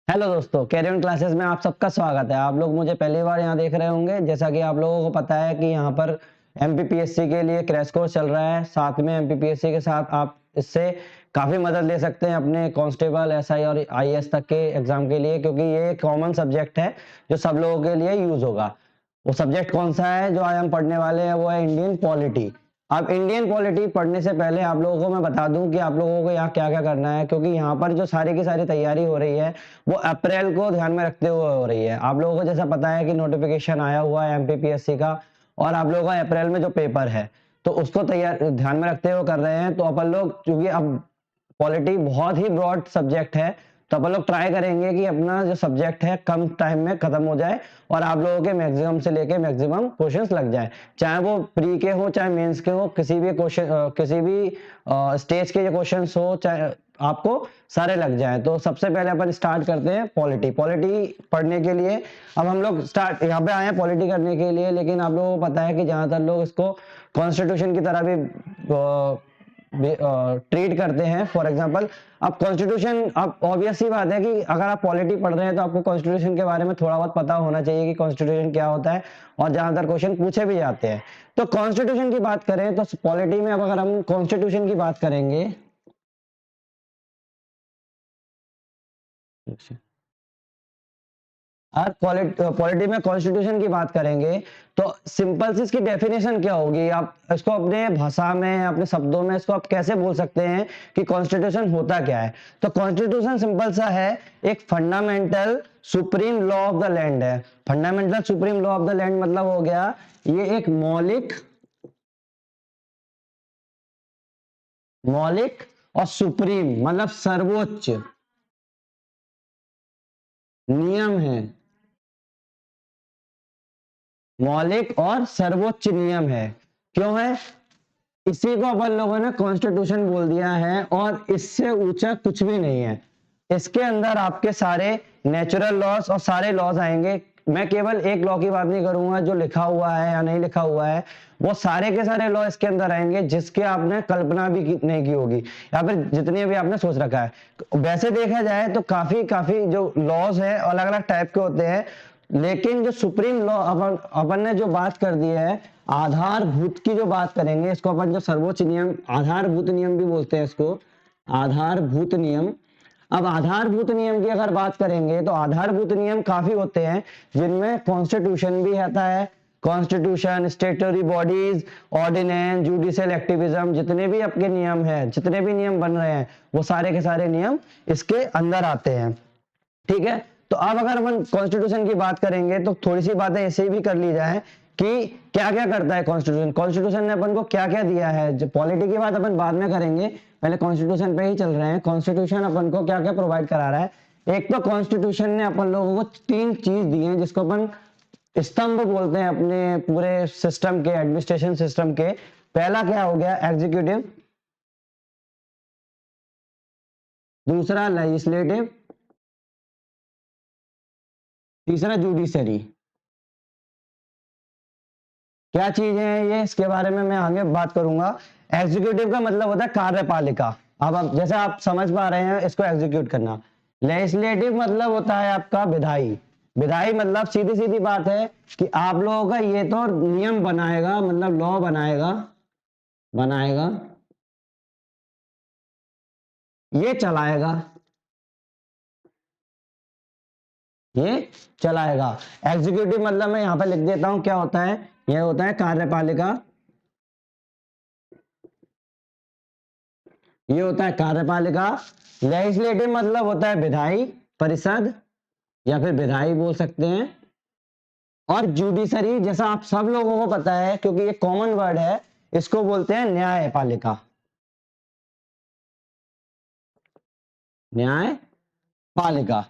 Hello दोस्तों, career on classes में आप सबका स्वागत है। आप लोग मुझे पहली बार यहाँ देख रहे होंगे। जैसा कि आप लोगों को पता है कि यहाँ पर एमपीपीएससी के लिए क्रैश कोर्स चल रहा है। साथ में एमपीपीएससी के साथ आप इससे काफ़ी मदद ले सकते हैं अपने कांस्टेबल, एसआई और आईएएस तक के एग्जाम के लिए, क्योंकि ये एक कॉमन सब्जेक्ट है जो सब लोगों के लिए यूज होगा। वो सब्जेक्ट कौन सा है जो आज हम पढ़ने वाले हैं? वो है इंडियन पॉलिटी। अब इंडियन पॉलिटी पढ़ने से पहले आप लोगों को मैं बता दूं कि आप लोगों को यहाँ क्या क्या करना है, क्योंकि यहाँ पर जो सारी की सारी तैयारी हो रही है वो अप्रैल को ध्यान में रखते हुए हो रही है। आप लोगों को जैसा पता है कि नोटिफिकेशन आया हुआ है एमपीपीएससी का, और आप लोगों का अप्रैल में जो पेपर है तो उसको तैयार ध्यान में रखते हुए कर रहे हैं। तो अपन लोग, क्योंकि अब पॉलिटी बहुत ही ब्रॉड सब्जेक्ट है, तो अपन लोग ट्राई करेंगे कि अपना जो सब्जेक्ट है कम टाइम में खत्म हो जाए और आप लोगों के मैक्सिमम से लेके मैक्सिमम क्वेश्चंस लग जाए, चाहे वो प्री के हो चाहे मेंस के हो। किसी भी क्वेश्चन, किसी भी स्टेज के जो क्वेश्चंस हो, चाहे आपको सारे लग जाए। तो सबसे पहले अपन स्टार्ट करते हैं पॉलिटी। पॉलिटी पढ़ने के लिए अब हम लोग स्टार्ट यहाँ पे आए हैं पॉलिटी करने के लिए, लेकिन आप लोगों को पता है कि ज्यादातर लोग इसको कॉन्स्टिट्यूशन की तरह भी ट्रीट करते हैं। फॉर एग्जांपल, अब कॉन्स्टिट्यूशन, अब ऑब्वियस सी बात है कि अगर आप पॉलिटी पढ़ रहे हैं तो आपको कॉन्स्टिट्यूशन के बारे में थोड़ा बहुत पता होना चाहिए कि कॉन्स्टिट्यूशन क्या होता है, और ज्यादातर क्वेश्चन पूछे भी जाते हैं। तो कॉन्स्टिट्यूशन की बात करें तो पॉलिटी में अब अगर हम कॉन्स्टिट्यूशन की बात करेंगे, और पॉलिटी में कॉन्स्टिट्यूशन की बात करेंगे तो सिंपल सी इसकी डेफिनेशन क्या होगी? आप इसको अपने भाषा में, अपने शब्दों में इसको आप कैसे बोल सकते हैं कि कॉन्स्टिट्यूशन होता क्या है? तो कॉन्स्टिट्यूशन सिंपल सा है, एक fundamental supreme law of the land है। Fundamental supreme law of the land मतलब हो गया ये एक मौलिक और सुप्रीम मतलब सर्वोच्च नियम है। मौलिक और सर्वोच्च नियम है। क्यों है? इसी को अपन लोगों ने कॉन्स्टिट्यूशन बोल दिया है, और इससे ऊंचा कुछ भी नहीं है। इसके अंदर आपके सारे नेचुरल लॉज और सारे लॉज आएंगे। मैं केवल एक लॉ की बात नहीं करूंगा जो लिखा हुआ है या नहीं लिखा हुआ है, वो सारे के सारे लॉ इसके अंदर आएंगे जिसके आपने कल्पना भी नहीं की होगी, या फिर जितनी भी आपने सोच रखा है। वैसे देखा जाए तो काफी काफी जो लॉज है अलग अलग टाइप के होते हैं, लेकिन जो सुप्रीम लॉ अपन ने जो बात कर दी है, आधारभूत की जो बात करेंगे, इसको अपन जो सर्वोच्च नियम, आधारभूत नियम भी बोलते हैं इसको, आधारभूत नियम। अब आधारभूत नियम की अगर बात करेंगे तो आधारभूत नियम काफी होते हैं, जिनमें कॉन्स्टिट्यूशन भी आता है। Constitution, statutory bodies, ordinance, judicial activism, जितने भी आपके नियम है, जितने भी नियम बन रहे हैं, वो सारे के सारे नियम इसके अंदर आते हैं। ठीक है, तो अब अगर अपन कॉन्स्टिट्यूशन की बात करेंगे तो थोड़ी सी बातें ऐसे भी कर ली जाए कि क्या क्या करता है कॉन्स्टिट्यूशन। कॉन्स्टिट्यूशन ने अपन को क्या क्या दिया है? जो पॉलिटी की बात अपन बाद में करेंगे, पहले कॉन्स्टिट्यूशन पे ही चल रहे हैं। कॉन्स्टिट्यूशन अपन को क्या क्या प्रोवाइड करा रहा है? एक तो कॉन्स्टिट्यूशन ने अपन लोगों को तीन चीज दी है, जिसको अपन स्तंभ बोलते हैं अपने पूरे सिस्टम के, एडमिनिस्ट्रेशन सिस्टम के। पहला क्या हो गया? एग्जीक्यूटिव, दूसरा लेजिस्लेटिव, तीसरा जुडिशरी। क्या चीज है ये? इसके बारे में मैं आगे बात करूंगा। एग्जीक्यूटिव का मतलब होता है कार्यपालिका। अब आप जैसे आप समझ पा रहे हैं इसको एग्जीक्यूट करना। लेजिस्लेटिव मतलब होता है आपका विधायी। विधायी मतलब सीधी सीधी बात है कि आप लोगों का ये तो नियम बनाएगा, मतलब लॉ बनाएगा, बनाएगा, ये चलाएगा, ये चलाएगा। एग्जीक्यूटिव मतलब मैं यहां पर लिख देता हूं क्या होता है। ये होता है कार्यपालिका, ये होता है कार्यपालिका। लेजिस्लेटिव मतलब होता है विधायी परिषद, या फिर विधायी बोल सकते हैं। और जुडिशरी, जैसा आप सब लोगों को पता है क्योंकि ये कॉमन वर्ड है, इसको बोलते हैं न्यायपालिका। न्यायपालिका।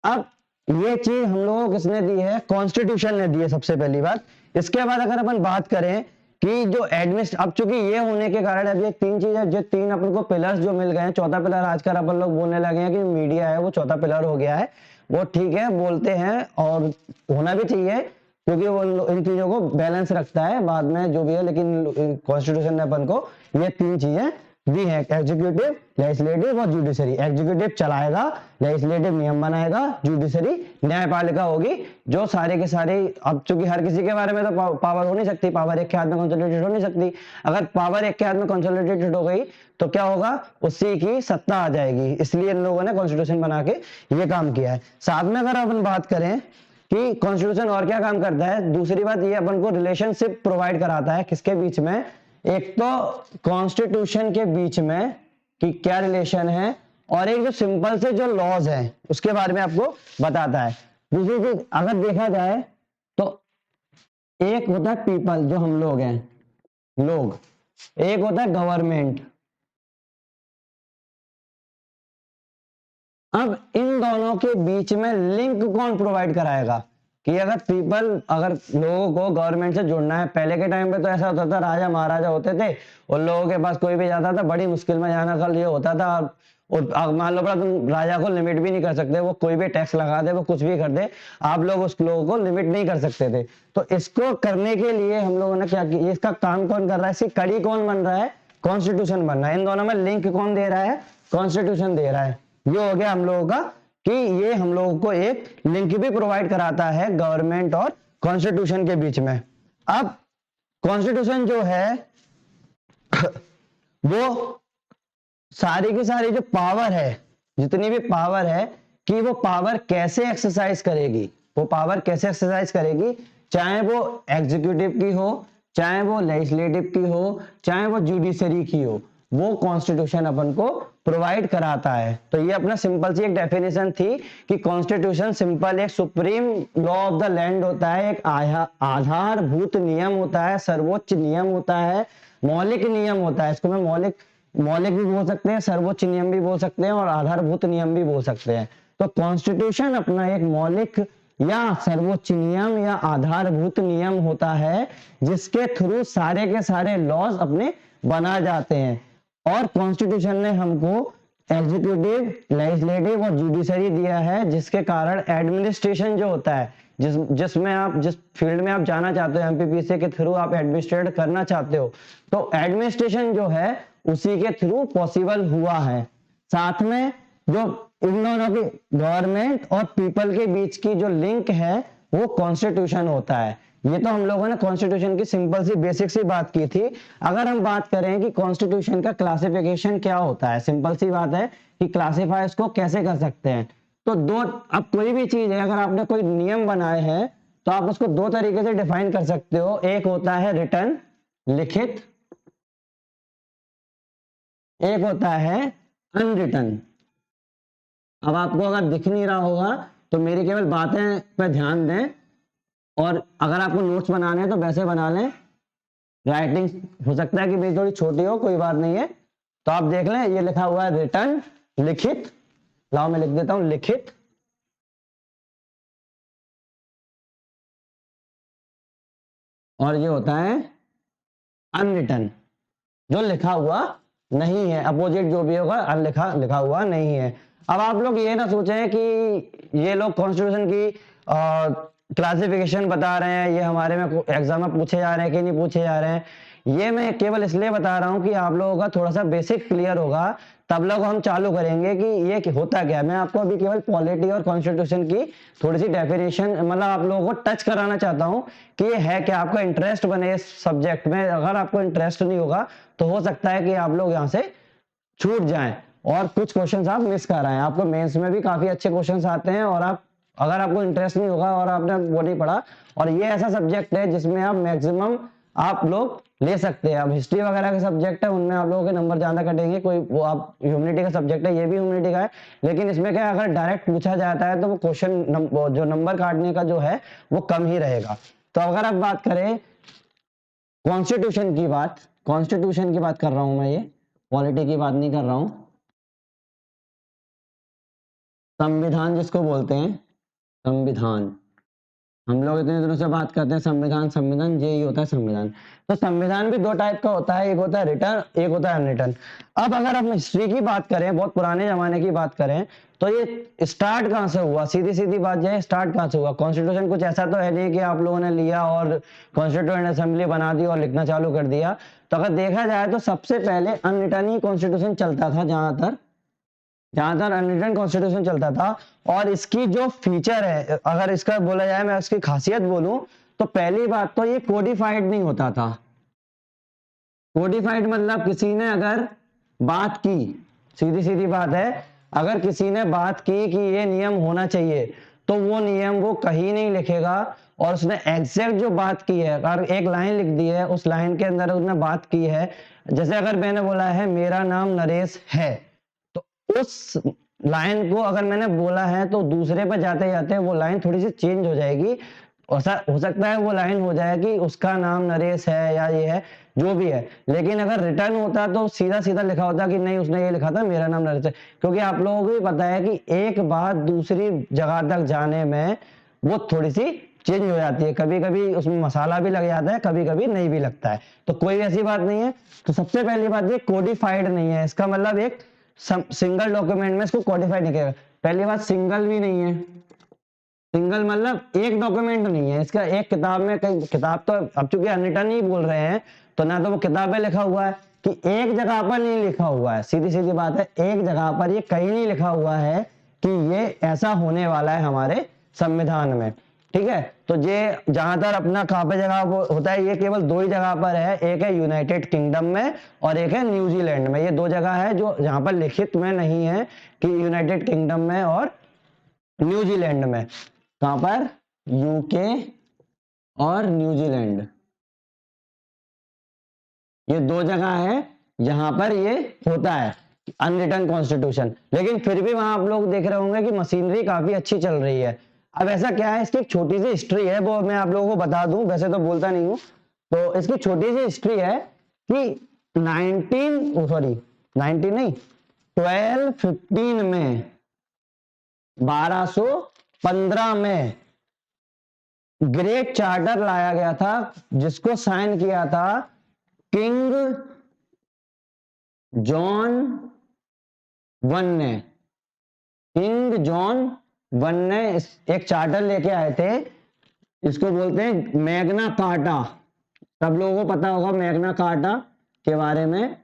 अब ये चीज हम लोगों को किसने दी है? कॉन्स्टिट्यूशन ने दी है, सबसे पहली बात। इसके बाद अगर अपन बात करें कि जो एडमिनिस्ट, अब चूंकि ये होने के कारण अब ये तीन चीजें, जो तीन अपन को पिलर्स जो मिल गए हैं, चौथा पिलर आजकल अपन लोग बोलने लगे हैं कि मीडिया है, वो चौथा पिलर हो गया है। वो ठीक है बोलते हैं, और होना भी चाहिए, क्योंकि वो इन चीजों को बैलेंस रखता है बाद में जो भी है। लेकिन कॉन्स्टिट्यूशन ने अपन को ये तीन चीजें दी है, एग्जीक्यूटिव, लेजिस्लेटिव और जुडिशरी। एग्जीक्यूटिव चलाएगा, लेजिस्लेटिव नियम बनाएगा, जुडिशरी न्यायपालिका होगी जो सारे के सारे, अब चूंकि हर किसी के बारे में तो पावर हो नहीं सकती, पावर एक के हाथ में कंसोलिडेटेड हो नहीं सकती। अगर पावर एक के हाथ में कंसोलिडेटेड हो गई तो क्या होगा, उसी की सत्ता आ जाएगी। इसलिए इन लोगों ने कॉन्स्टिट्यूशन बना के ये काम किया है। साथ में अगर अपन बात करें कि कॉन्स्टिट्यूशन और क्या काम करता है, दूसरी बात ये अपन को रिलेशनशिप प्रोवाइड कराता है किसके बीच में, एक तो कॉन्स्टिट्यूशन के बीच में कि क्या रिलेशन है, और एक जो सिंपल से जो लॉज है उसके बारे में आपको बताता है। दूसरी चीज अगर देखा जाए तो एक होता है पीपल, जो हम लोग हैं, लोग, एक होता है गवर्नमेंट। अब इन दोनों के बीच में लिंक कौन प्रोवाइड कराएगा, कि अगर पीपल, अगर लोगों को गवर्नमेंट से जुड़ना है, पहले के टाइम पे तो ऐसा होता था, राजा महाराजा होते थे, उन लोगों के पास कोई भी जाता था बड़ी मुश्किल में जाना, कल ये होता था। और मान लो बड़ा, तुम राजा को लिमिट भी नहीं कर सकते, वो कोई भी टैक्स लगा दे, वो कुछ भी कर दे, आप लोग उस लोगों को लिमिट नहीं कर सकते थे। तो इसको करने के लिए हम लोगों ने क्या किया, इसका काम कौन कर रहा है, इसकी कड़ी कौन बन रहा है, कॉन्स्टिट्यूशन बन रहा है। इन दोनों में लिंक कौन दे रहा है, कॉन्स्टिट्यूशन दे रहा है। ये हो गया हम लोगों का कि ये हम लोगों को एक लिंक भी प्रोवाइड कराता है गवर्नमेंट और कॉन्स्टिट्यूशन के बीच में। अब कॉन्स्टिट्यूशन जो है वो सारी की सारी जो पावर है, जितनी भी पावर है, कि वो पावर कैसे एक्सरसाइज करेगी, वो पावर कैसे एक्सरसाइज करेगी, चाहे वो एग्जीक्यूटिव की हो, चाहे वो लेजिस्लेटिव की हो, चाहे वो जुडिशरी की हो, वो कॉन्स्टिट्यूशन अपन को प्रोवाइड कराता है। तो ये अपना सिंपल सी एक डेफिनेशन थी कि कॉन्स्टिट्यूशन सिंपल एक supreme law of the land होता है, एक आधारभूत नियम होता है, सर्वोच्च नियम होता है, मौलिक नियम होता है। इसको मैं मौलिक भी बोल सकते हैं, सर्वोच्च नियम भी बोल सकते हैं, और आधारभूत नियम भी बोल सकते हैं। तो कॉन्स्टिट्यूशन अपना एक मौलिक या सर्वोच्च नियम या आधारभूत नियम होता है, जिसके थ्रू सारे के सारे लॉज अपने बना जाते हैं। और कॉन्स्टिट्यूशन ने हमको एग्जीक्यूटिव, लेजिस्लेटिव और जुडिशरी दिया है, जिसके कारण एडमिनिस्ट्रेशन जो होता है, जिसमें आप, जिस फील्ड में आप जाना चाहते हो, एमपीपीएससी के थ्रू आप एडमिनिस्ट्रेट करना चाहते हो, तो एडमिनिस्ट्रेशन जो है उसी के थ्रू पॉसिबल हुआ है। साथ में जो इन दोनों की, गवर्नमेंट और पीपल के बीच की जो लिंक है, वो कॉन्स्टिट्यूशन होता है। ये तो हम लोगों ने कॉन्स्टिट्यूशन की सिंपल सी बेसिक सी बात की थी। अगर हम बात करें कि कॉन्स्टिट्यूशन का क्लासिफिकेशन क्या होता है, सिंपल सी बात है कि क्लासिफाई इसको कैसे कर सकते हैं। तो दो, अब कोई भी चीज है, अगर आपने कोई नियम बनाए हैं तो आप उसको दो तरीके से डिफाइन कर सकते हो। एक होता है रिटन, लिखित, एक होता है अनरिटन। अब आपको अगर दिख नहीं रहा होगा तो मेरी केवल बातें पे ध्यान दें, और अगर आपको नोट्स बनाने हैं तो वैसे बना लें। राइटिंग हो सकता है कि मेरी थोड़ी छोटी हो, कोई बात नहीं है, तो आप देख लें, ये लिखा हुआ है रिटन, लिखित। लाओ मैं लिख देता हूं, लिखित, और ये होता है अनरिटन, जो लिखा हुआ नहीं है, अपोजिट जो भी होगा, अनलिखा, लिखा हुआ नहीं है। अब आप लोग ये ना सोचें कि ये लोग कॉन्स्टिट्यूशन की क्लासिफिकेशन बता रहे हैं, ये हमारे में एग्जाम में पूछे जा रहे हैं कि नहीं पूछे जा रहे हैं। ये मैं केवल इसलिए बता रहा हूं कि आप लोगों का थोड़ा सा बेसिक क्लियर होगा, तब लोग हम चालू करेंगे कि ये होता क्या है। मैं आपको अभी केवल पॉलिटी और कॉन्स्टिट्यूशन की थोड़ी सी डेफिनेशन, मतलब आप लोगों को टच कराना चाहता हूं कि ये है क्या, आपका इंटरेस्ट बने इस सब्जेक्ट में। अगर आपको इंटरेस्ट नहीं होगा तो हो सकता है कि आप लोग यहाँ से छूट जाएं और कुछ क्वेश्चंस आप मिस कर रहे हैं। आपको मेंस में भी काफी अच्छे क्वेश्चंस आते हैं, और आप, अगर आपको इंटरेस्ट नहीं होगा और आपने वो नहीं पढ़ा, और ये ऐसा सब्जेक्ट है जिसमें आप मैक्सिमम आप लोग ले सकते हैं। अब हिस्ट्री वगैरह के सब्जेक्ट है, उनमें आप लोगों के नंबर ज्यादा कटेंगे, कोई वो, आप ह्यूमैनिटी का सब्जेक्ट है, ये भी ह्यूमैनिटी का है, लेकिन इसमें क्या है, अगर डायरेक्ट पूछा जाता है तो वो क्वेश्चन जो नंबर काटने का जो है वो कम ही रहेगा। तो अगर आप बात करें कॉन्स्टिट्यूशन की बात कर रहा हूं मैं, ये पॉलिटी की बात नहीं कर रहा हूं। संविधान जिसको बोलते हैं, संविधान, हम लोग इतने दिनों से बात करते हैं संविधान संविधान, यही होता है संविधान। तो संविधान भी दो टाइप का होता है, एक होता है रिटर्न, एक होता है अनरिटर्न। अब अगर हम हिस्ट्री की बात करें, बहुत पुराने जमाने की बात करें, तो ये स्टार्ट कहाँ से हुआ, सीधी सीधी बात जो है, स्टार्ट कहाँ से हुआ। कॉन्स्टिट्यूशन कुछ ऐसा तो है नहीं कि आप लोगों ने लिया और कॉन्स्टिट्यूएंट असेंबली बना दी और लिखना चालू कर दिया। तो अगर देखा जाए तो सबसे पहले अनरिटर्न ही कॉन्स्टिट्यूशन चलता था, जहां तक अनरिटन कॉन्स्टिट्यूशन चलता था। और इसकी जो फीचर है, अगर इसका बोला जाए, मैं इसकी खासियत बोलूं, तो पहली बात तो ये कोडिफाइड नहीं होता था। कोडिफाइड मतलब किसी ने अगर बात की, सीधी सीधी बात है, अगर किसी ने बात की कि ये नियम होना चाहिए, तो वो नियम वो कहीं नहीं लिखेगा, और उसने एग्जैक्ट जो बात की है, अगर एक लाइन लिख दी है, उस लाइन के अंदर उसने बात की है, जैसे अगर मैंने बोला है मेरा नाम नरेश है, तो उस लाइन को अगर मैंने बोला है, तो दूसरे पर जाते जाते वो लाइन थोड़ी सी चेंज हो जाएगी। ऐसा हो सकता है वो लाइन हो जाए कि उसका नाम नरेश है या ये है, जो भी है। लेकिन अगर रिटर्न होता तो सीधा सीधा लिखा होता कि नहीं, उसने ये लिखा था मेरा नाम नरेश है। क्योंकि आप लोगों को भी पता है कि एक बात दूसरी जगह तक जाने में वो थोड़ी सी चेंज हो जाती है, कभी कभी उसमें मसाला भी लग जाता है, कभी कभी नहीं भी लगता है, तो कोई ऐसी बात नहीं है। तो सबसे पहली बात, ये कोडिफाइड नहीं है, इसका मतलब एक सिंगल डॉक्यूमेंट में इसको कोडिफाइड नहीं किया। पहली बात, सिंगल भी नहीं है, सिंगल मतलब एक डॉक्यूमेंट नहीं है इसका, एक किताब में, कई किताब तो अब चूंकि अनरिटन ही बोल रहे हैं, तो ना तो वो किताब में लिखा हुआ है कि एक जगह पर नहीं लिखा हुआ है, सीधी सीधी बात है, एक जगह पर ये कहीं नहीं लिखा हुआ है कि ये ऐसा होने वाला है हमारे संविधान में। ठीक है, तो ये जहां तक अपना कहाँ पे जगह होता है, ये केवल दो ही जगह पर है, एक है यूनाइटेड किंगडम में और एक है न्यूजीलैंड में। ये दो जगह है जो जहां पर लिखित में नहीं है कि यूनाइटेड किंगडम में और न्यूजीलैंड में। कहां पर, यूके और न्यूजीलैंड, ये दो जगह है जहां पर ये होता है अनरिटन कॉन्स्टिट्यूशन। लेकिन फिर भी वहां आप लोग देख रहे होंगे कि मशीनरी काफी अच्छी चल रही है। अब ऐसा क्या है, इसकी एक छोटी सी हिस्ट्री है, वो मैं आप लोगों को बता दूं, वैसे तो बोलता नहीं हूं। तो इसकी छोटी सी हिस्ट्री है कि 19 नहीं, 1215 में, 1215 में ग्रेट चार्टर लाया गया था, जिसको साइन किया था किंग जॉन वन ने। किंग जॉन वन ने एक चार्टर लेके आए थे, इसको बोलते हैं मैग्ना कार्टा। सब लोगों को पता होगा मैग्ना कार्टा के बारे में।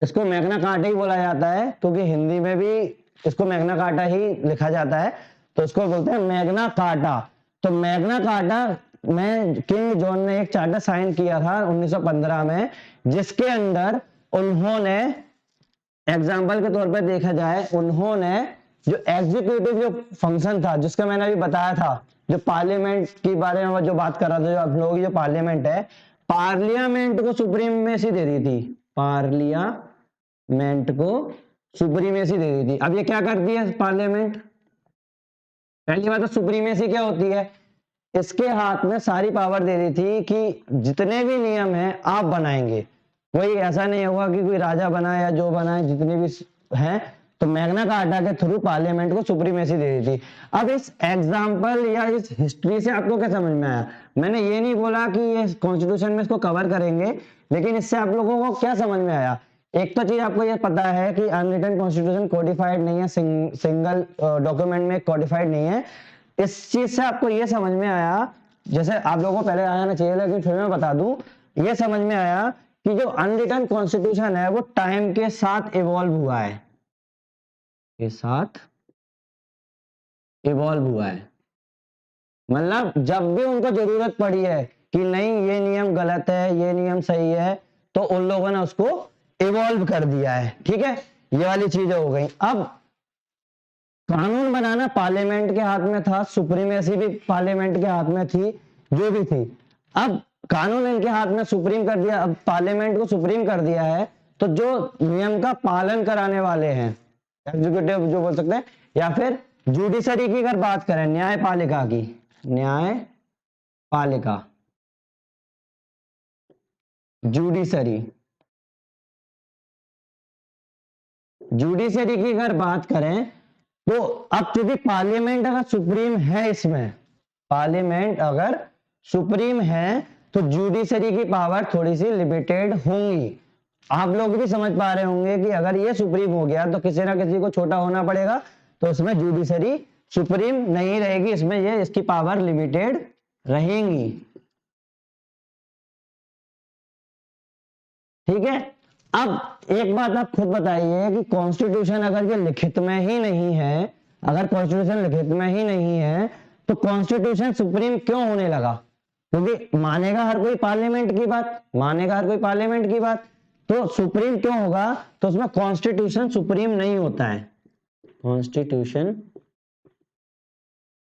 इसको मैग्ना कार्टा ही बोला जाता है, क्योंकि हिंदी में भी इसको मैग्ना कार्टा ही लिखा जाता है, तो इसको बोलते हैं मैग्ना कार्टा। तो मैग्ना कार्टा में किंग जॉन ने एक चार्टर साइन किया था 1915 में, जिसके अंदर उन्होंने, एग्जाम्पल के तौर पर देखा जाए, उन्होंने जो एग्जीक्यूटिव जो फंक्शन था, जिसका मैंने अभी बताया था, जो पार्लियामेंट के बारे में जो बात कर रहा था, जो आप लोगों की जो पार्लियामेंट है, पार्लियामेंट को सुप्रीमेसी दे दी थी, पार्लियामेंट को सुप्रीमेसी दे दी थी। अब ये क्या करती है पार्लियामेंट, पहली बात तो सुप्रीमेसी क्या होती है, इसके हाथ में सारी पावर दे दी थी कि जितने भी नियम हैं आप बनाएंगे, कोई ऐसा नहीं होगा कि कोई राजा बनाए या जो बनाए, जितने भी हैं। तो मैग्ना कार्टा के थ्रू पार्लियामेंट को सुप्रीमेसी दे दी थी। अब इस एग्जाम्पल या इस हिस्ट्री से आपको क्या समझ में आया, मैंने ये नहीं बोला कि ये कॉन्स्टिट्यूशन में इसको कवर करेंगे, लेकिन इससे आप लोगों को क्या समझ में आया। एक तो चीज आपको ये पता है कि अनरिटन कॉन्स्टिट्यूशन कोडिफाइड नहीं है, सिंगल डॉक्यूमेंट में कोडिफाइड नहीं है। इस चीज से आपको ये समझ में आया, जैसे आप लोगों को पहले आ जाना चाहिए, लेकिन फिर मैं बता दूं, ये समझ में आया कि जो अनरिटन कॉन्स्टिट्यूशन है वो टाइम के साथ इवॉल्व हुआ है, के साथ इवॉल्व हुआ है। मतलब जब भी उनको जरूरत पड़ी है कि नहीं ये नियम गलत है, ये नियम सही है, तो उन लोगों ने उसको इवॉल्व कर दिया है। ठीक है, ये वाली चीजें हो गई। अब कानून बनाना पार्लियामेंट के हाथ में था, सुप्रीमेसी भी पार्लियामेंट के हाथ में थी, जो भी थी। अब कानून इनके हाथ में सुप्रीम कर दिया, अब पार्लियामेंट को सुप्रीम कर दिया है, तो जो नियम का पालन कराने वाले हैं, एग्जीक्यूटिव जो बोल सकते हैं, या फिर जुडिशरी की अगर बात करें, न्यायपालिका की, न्यायपालिका, जुडिशरी, जुडिशरी की अगर बात करें, तो अब चूंकि पार्लियामेंट अगर सुप्रीम है इसमें, पार्लियामेंट अगर सुप्रीम है तो जुडिशरी की पावर थोड़ी सी लिमिटेड होंगी। आप लोग भी समझ पा रहे होंगे कि अगर ये सुप्रीम हो गया तो किसी ना किसी को छोटा होना पड़ेगा, तो इसमें जुडिशरी सुप्रीम नहीं रहेगी, इसमें ये इसकी पावर लिमिटेड रहेंगी। ठीक है। अब एक बात आप खुद बताइए कि कॉन्स्टिट्यूशन अगर ये लिखित में ही नहीं है, अगर कॉन्स्टिट्यूशन लिखित में ही नहीं है तो कॉन्स्टिट्यूशन सुप्रीम क्यों होने लगा? क्योंकि मानेगा हर कोई पार्लियामेंट की बात, मानेगा हर कोई पार्लियामेंट की बात, तो सुप्रीम क्यों होगा? तो उसमें कॉन्स्टिट्यूशन सुप्रीम नहीं होता है, कॉन्स्टिट्यूशन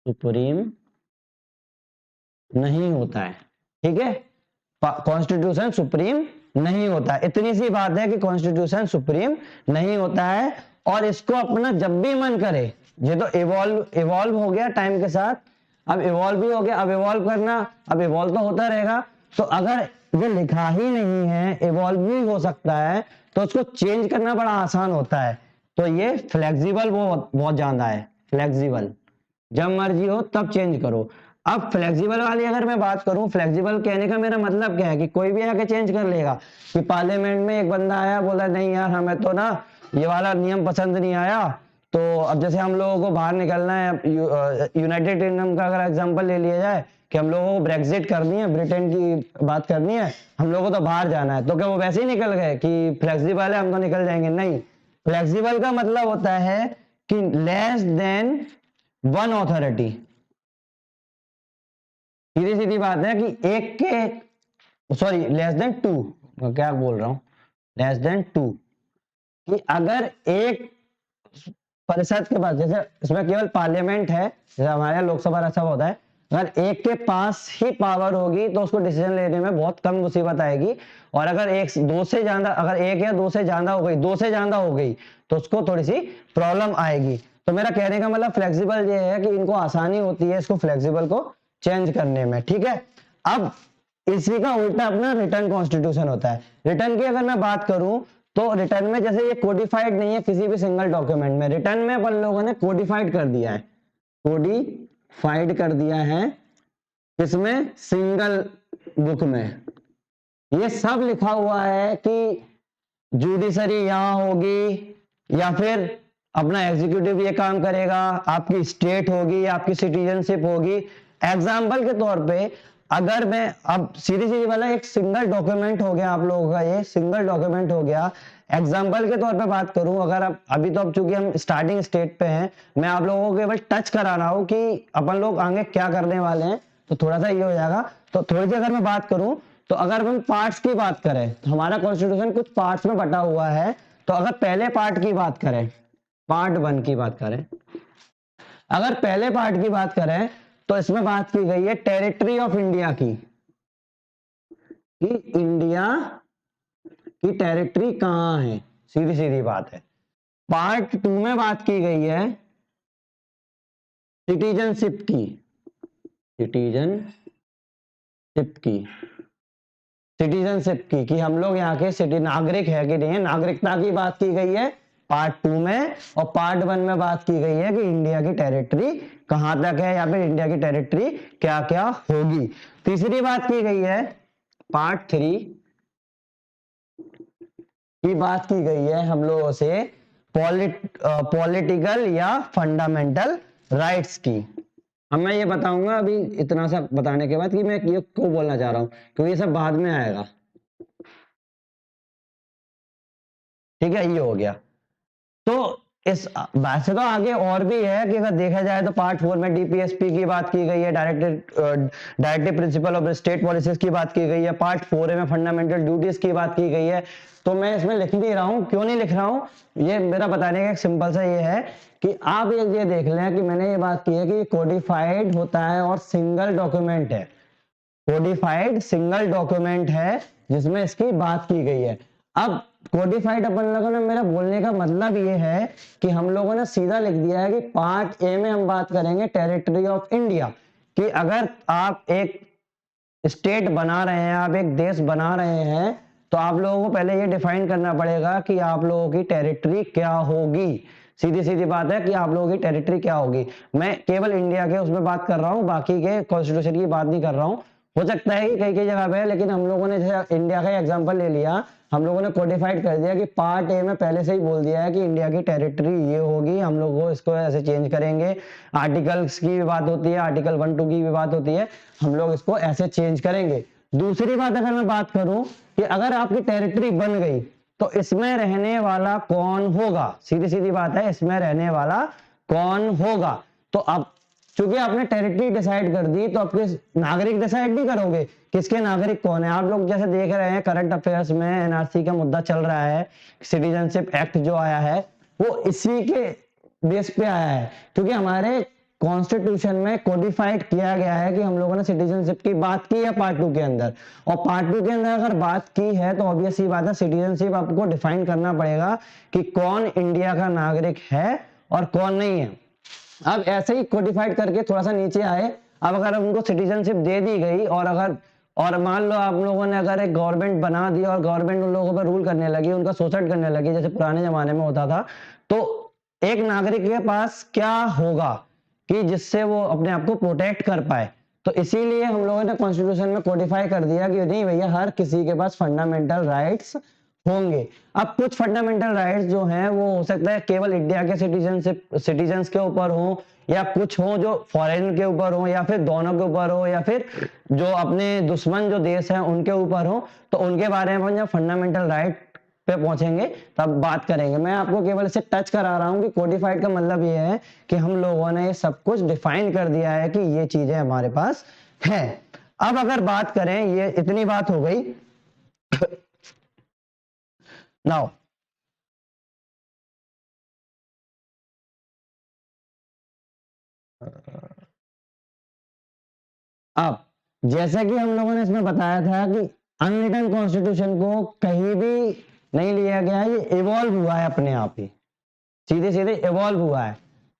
सुप्रीम नहीं होता है। ठीक है, कॉन्स्टिट्यूशन सुप्रीम नहीं होता, इतनी सी बात है कि कॉन्स्टिट्यूशन सुप्रीम नहीं होता है। और इसको अपना जब भी मन करे, ये तो इवॉल्व हो गया टाइम के साथ, अब इवॉल्व भी हो गया, अब इवॉल्व करना, अब इवॉल्व तो होता रहेगा। तो अगर ये लिखा ही नहीं है, इवॉल्व भी हो सकता है, तो उसको चेंज करना बड़ा आसान होता है। तो ये फ्लेक्सिबल बहुत ज्यादा है, फ्लेक्सिबल, जब मर्जी हो तब चेंज करो। अब फ्लेक्सिबल वाली अगर मैं बात करूं, फ्लेक्सिबल कहने का मेरा मतलब क्या है कि कोई भी आके चेंज कर लेगा। कि पार्लियामेंट में एक बंदा आया, बोला नहीं यार हमें तो ना ये वाला नियम पसंद नहीं आया, तो अब जैसे हम लोगों को बाहर निकलना है, यूनाइटेड किंगडम का अगर एग्जांपल ले लिया जाए कि हम लोगों को ब्रेक्जिट करनी है, ब्रिटेन की बात करनी है, हम लोगों को तो बाहर जाना है, तो क्या वो वैसे ही निकल गए कि फ्लेक्सिबल है हम तो निकल जाएंगे? नहीं, फ्लेक्सिबल का मतलब होता है कि लेस देन वन ऑथोरिटी। सीधी सीधी बात है कि एक के, सॉरी लेस देन टू, क्या बोल रहा हूं, लेस देन टू, कि अगर एक परिषद के पास, जैसे इसमें केवल पार्लियामेंट है, जैसे हमारे यहाँ लोकसभा राज्यसभा होता है, अगर एक के पास ही पावर होगी तो उसको डिसीजन लेने में बहुत कम मुसीबत आएगी। और अगर एक दो से ज्यादा, अगर एक या दो से ज्यादा हो गई, दो से ज्यादा हो गई, तो उसको थोड़ी सी प्रॉब्लम आएगी। तो मेरा कहने का मतलब फ्लेक्सिबल ये है कि इनको आसानी होती है इसको फ्लेक्सिबल को चेंज करने में। ठीक है। अब इसी का उल्टा अपना रिटर्न कॉन्स्टिट्यूशन होता है। रिटर्न की अगर मैं बात करूं तो रिटर्न में जैसे ये कोडिफाइड नहीं है किसी भी सिंगल डॉक्यूमेंट में, रिटर्न में अपन लोगों ने कोडिफाइड कर दिया है, कोडिफाइड कर दिया है किसमें? सिंगल बुक में। ये सब लिखा हुआ है कि जुडिशरी यहां होगी, या फिर अपना एग्जीक्यूटिव ये काम करेगा, आपकी स्टेट होगी, आपकी सिटीजनशिप होगी। एग्जाम्पल के तौर पे अगर मैं अब सीधी सीधी वाला एक सिंगल डॉक्यूमेंट हो गया आप लोगों का, ये सिंगल डॉक्यूमेंट हो गया। एग्जाम्पल के तौर पे बात करूं, अगर आप अभी तो अब चूंकि हम स्टार्टिंग स्टेट पे हैं, मैं आप लोगों को केवल टच करा रहा हूं कि अपन लोग आगे क्या करने वाले हैं, तो थोड़ा सा ये हो जाएगा। तो थोड़ी सी अगर मैं बात करूं तो अगर हम पार्ट्स की बात करें तो हमारा कॉन्स्टिट्यूशन कुछ पार्ट्स में बटा हुआ है। तो अगर पहले पार्ट की बात करें, पार्ट 1 की बात करें, अगर पहले पार्ट की बात करें तो इसमें बात की गई है टेरिटरी ऑफ इंडिया की, कि इंडिया की टेरिटरी कहां है, सीधी सीधी बात है। पार्ट 2 में बात की गई है सिटीजनशिप की, सिटीजनशिप की, सिटीजनशिप की, कि हम लोग यहाँ के सिटी नागरिक है कि नहीं है, नागरिकता की बात की गई है पार्ट 2 में। और पार्ट 1 में बात की गई है कि इंडिया की टेरिटरी कहां तक है, या फिर इंडिया की टेरिटरी क्या क्या होगी। तीसरी बात की गई है पार्ट 3 की बात की गई है हम लोगों से पॉलिटिकल या फंडामेंटल राइट्स की। अब मैं ये बताऊंगा अभी इतना सा बताने के बाद कि मैं ये क्यों बोलना चाह रहा हूं, क्योंकि ये सब बाद में आएगा। ठीक है, ये हो गया। तो इस बात से तो आगे और भी है कि अगर देखा जाए तो पार्ट 4 में डीपीएसपी की बात की गई है, directive principle of state policies की बात की गई है, पार्ट 4 में फंडामेंटल ड्यूटीज की बात की गई है। तो मैं इसमें लिख नहीं रहा हूं, क्यों नहीं लिख रहा हूं, ये मेरा बताने का एक सिंपल सा ये है कि आप ये देख लें कि मैंने ये बात की है कि कोडिफाइड होता है और सिंगल डॉक्यूमेंट है, कोडिफाइड सिंगल डॉक्यूमेंट है जिसमें इसकी बात की गई है। अब कोडिफाइड अपन लोगों ने, मेरा बोलने का मतलब ये है कि हम लोगों ने सीधा लिख दिया है कि पार्ट ए में हम बात करेंगे टेरिटरी ऑफ इंडिया, कि अगर आप एक स्टेट बना रहे हैं, आप एक देश बना रहे हैं, तो आप लोगों को पहले ये डिफाइन करना पड़ेगा कि आप लोगों की टेरिटरी क्या होगी। सीधी सीधी बात है कि आप लोगों की टेरिटरी क्या होगी। मैं केवल इंडिया के उसमें बात कर रहा हूँ, बाकी के कॉन्स्टिट्यूशन की बात नहीं कर रहा हूँ। हो सकता है कि कई कई जगह पे है, लेकिन हम लोगों ने जैसे इंडिया का एग्जांपल ले लिया, हम लोगों ने कोडिफाइड कर दिया कि पार्ट ए में पहले से ही बोल दिया है कि इंडिया की टेरिटरी ये होगी, हम लोग वो इसको ऐसे चेंज करेंगे। आर्टिकल्स की भी बात होती है, आर्टिकल 1 2 की भी बात होती है, हम लोग इसको ऐसे चेंज करेंगे। दूसरी बात अगर मैं बात करूं कि अगर आपकी टेरिटरी बन गई तो इसमें रहने वाला कौन होगा, सीधी सीधी बात है, इसमें रहने वाला कौन होगा। तो अब चूंकि आपने टेरिटरी डिसाइड कर दी तो आपके नागरिक डिसाइड नहीं करोगे किसके नागरिक कौन है। आप लोग जैसे देख रहे हैं करंट अफेयर्स में एनआरसी का मुद्दा चल रहा है, सिटीजनशिप एक्ट जो आया है वो इसी के बेस पे आया है, क्योंकि हमारे कॉन्स्टिट्यूशन में कोडिफाइड किया गया है कि हम लोगों ने सिटीजनशिप की बात की है पार्ट 2 के अंदर, और पार्ट 2 के अंदर अगर बात की है तो ऑब्वियस सी बात है सिटीजनशिप आपको डिफाइन करना पड़ेगा कि कौन इंडिया का नागरिक है और कौन नहीं है। अब ऐसे ही कोडिफाइड करके थोड़ा सा नीचे आए, अब अगर उनको सिटीजनशिप दे दी गई और मान लो आप लोगों ने अगर एक गवर्नमेंट बना दी और गवर्नमेंट उन लोगों पर रूल करने लगी, उनका शोषण करने लगी जैसे पुराने जमाने में होता था, तो एक नागरिक के पास क्या होगा कि जिससे वो अपने आप को प्रोटेक्ट कर पाए। तो इसीलिए हम लोगों ने कॉन्स्टिट्यूशन में कोडिफाई कर दिया कि नहीं भैया हर किसी के पास फंडामेंटल राइट्स होंगे। अब कुछ फंडामेंटल राइट्स जो हैं वो हो सकता है केवल इंडिया के सिटीजन्स के ऊपर हो, या कुछ हो जो फॉरेन के ऊपर हो, या फिर दोनों के ऊपर हो, या फिर जो अपने दुश्मन जो देश हैं उनके ऊपर हो। तो उनके बारे में जब फंडामेंटल राइट पे पहुंचेंगे तब बात करेंगे। मैं आपको केवल इसे टच करा रहा हूं कि कोडिफाइड का मतलब ये है कि हम लोगों ने सब कुछ डिफाइन कर दिया है कि ये चीजें हमारे पास है। अब अगर बात करें, ये इतनी बात हो गई। नाउ अब जैसा कि हम लोगों ने इसमें बताया था कि अनरिटन कॉन्स्टिट्यूशन को कहीं भी नहीं लिया गया है, ये इवॉल्व हुआ है अपने आप ही, सीधे सीधे इवॉल्व हुआ है।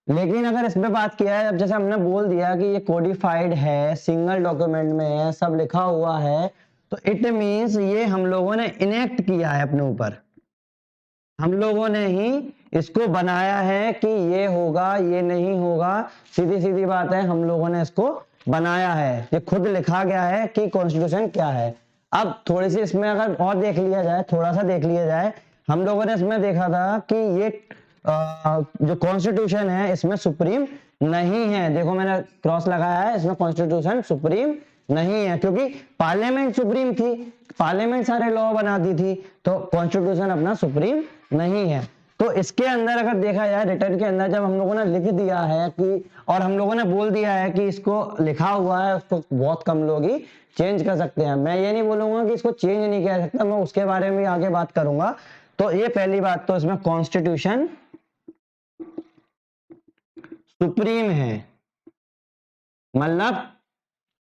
लेकिन अगर इसमें बात किया है, अब जैसे हमने बोल दिया कि ये कोडिफाइड है, सिंगल डॉक्यूमेंट में है, सब लिखा हुआ है, तो इट मींस ये हम लोगों ने इनेक्ट किया है अपने ऊपर, हम लोगों ने ही इसको बनाया है कि ये होगा ये नहीं होगा। सीधी सीधी बात है, हम लोगों ने इसको बनाया है, ये खुद लिखा गया है कि कॉन्स्टिट्यूशन क्या है। अब थोड़ी सी इसमें अगर और देख लिया जाए, थोड़ा सा देख लिया जाए, हम लोगों ने इसमें देखा था कि ये जो कॉन्स्टिट्यूशन है इसमें सुप्रीम नहीं है। देखो मैंने क्रॉस लगाया है, इसमें कॉन्स्टिट्यूशन सुप्रीम नहीं है, क्योंकि पार्लियामेंट सुप्रीम थी, पार्लियामेंट सारे लॉ बनाती थी, तो कॉन्स्टिट्यूशन अपना सुप्रीम नहीं है। तो इसके अंदर अगर देखा जाए रिटर्न के अंदर, जब हम लोगों ने लिख दिया है कि, और हम लोगों ने बोल दिया है कि इसको लिखा हुआ है, उसको बहुत कम लोग ही चेंज कर सकते हैं। मैं ये नहीं बोलूंगा कि इसको चेंज नहीं किया सकता, मैं उसके बारे में आगे बात करूंगा। तो ये पहली बात, तो इसमें कॉन्स्टिट्यूशन सुप्रीम है, मतलब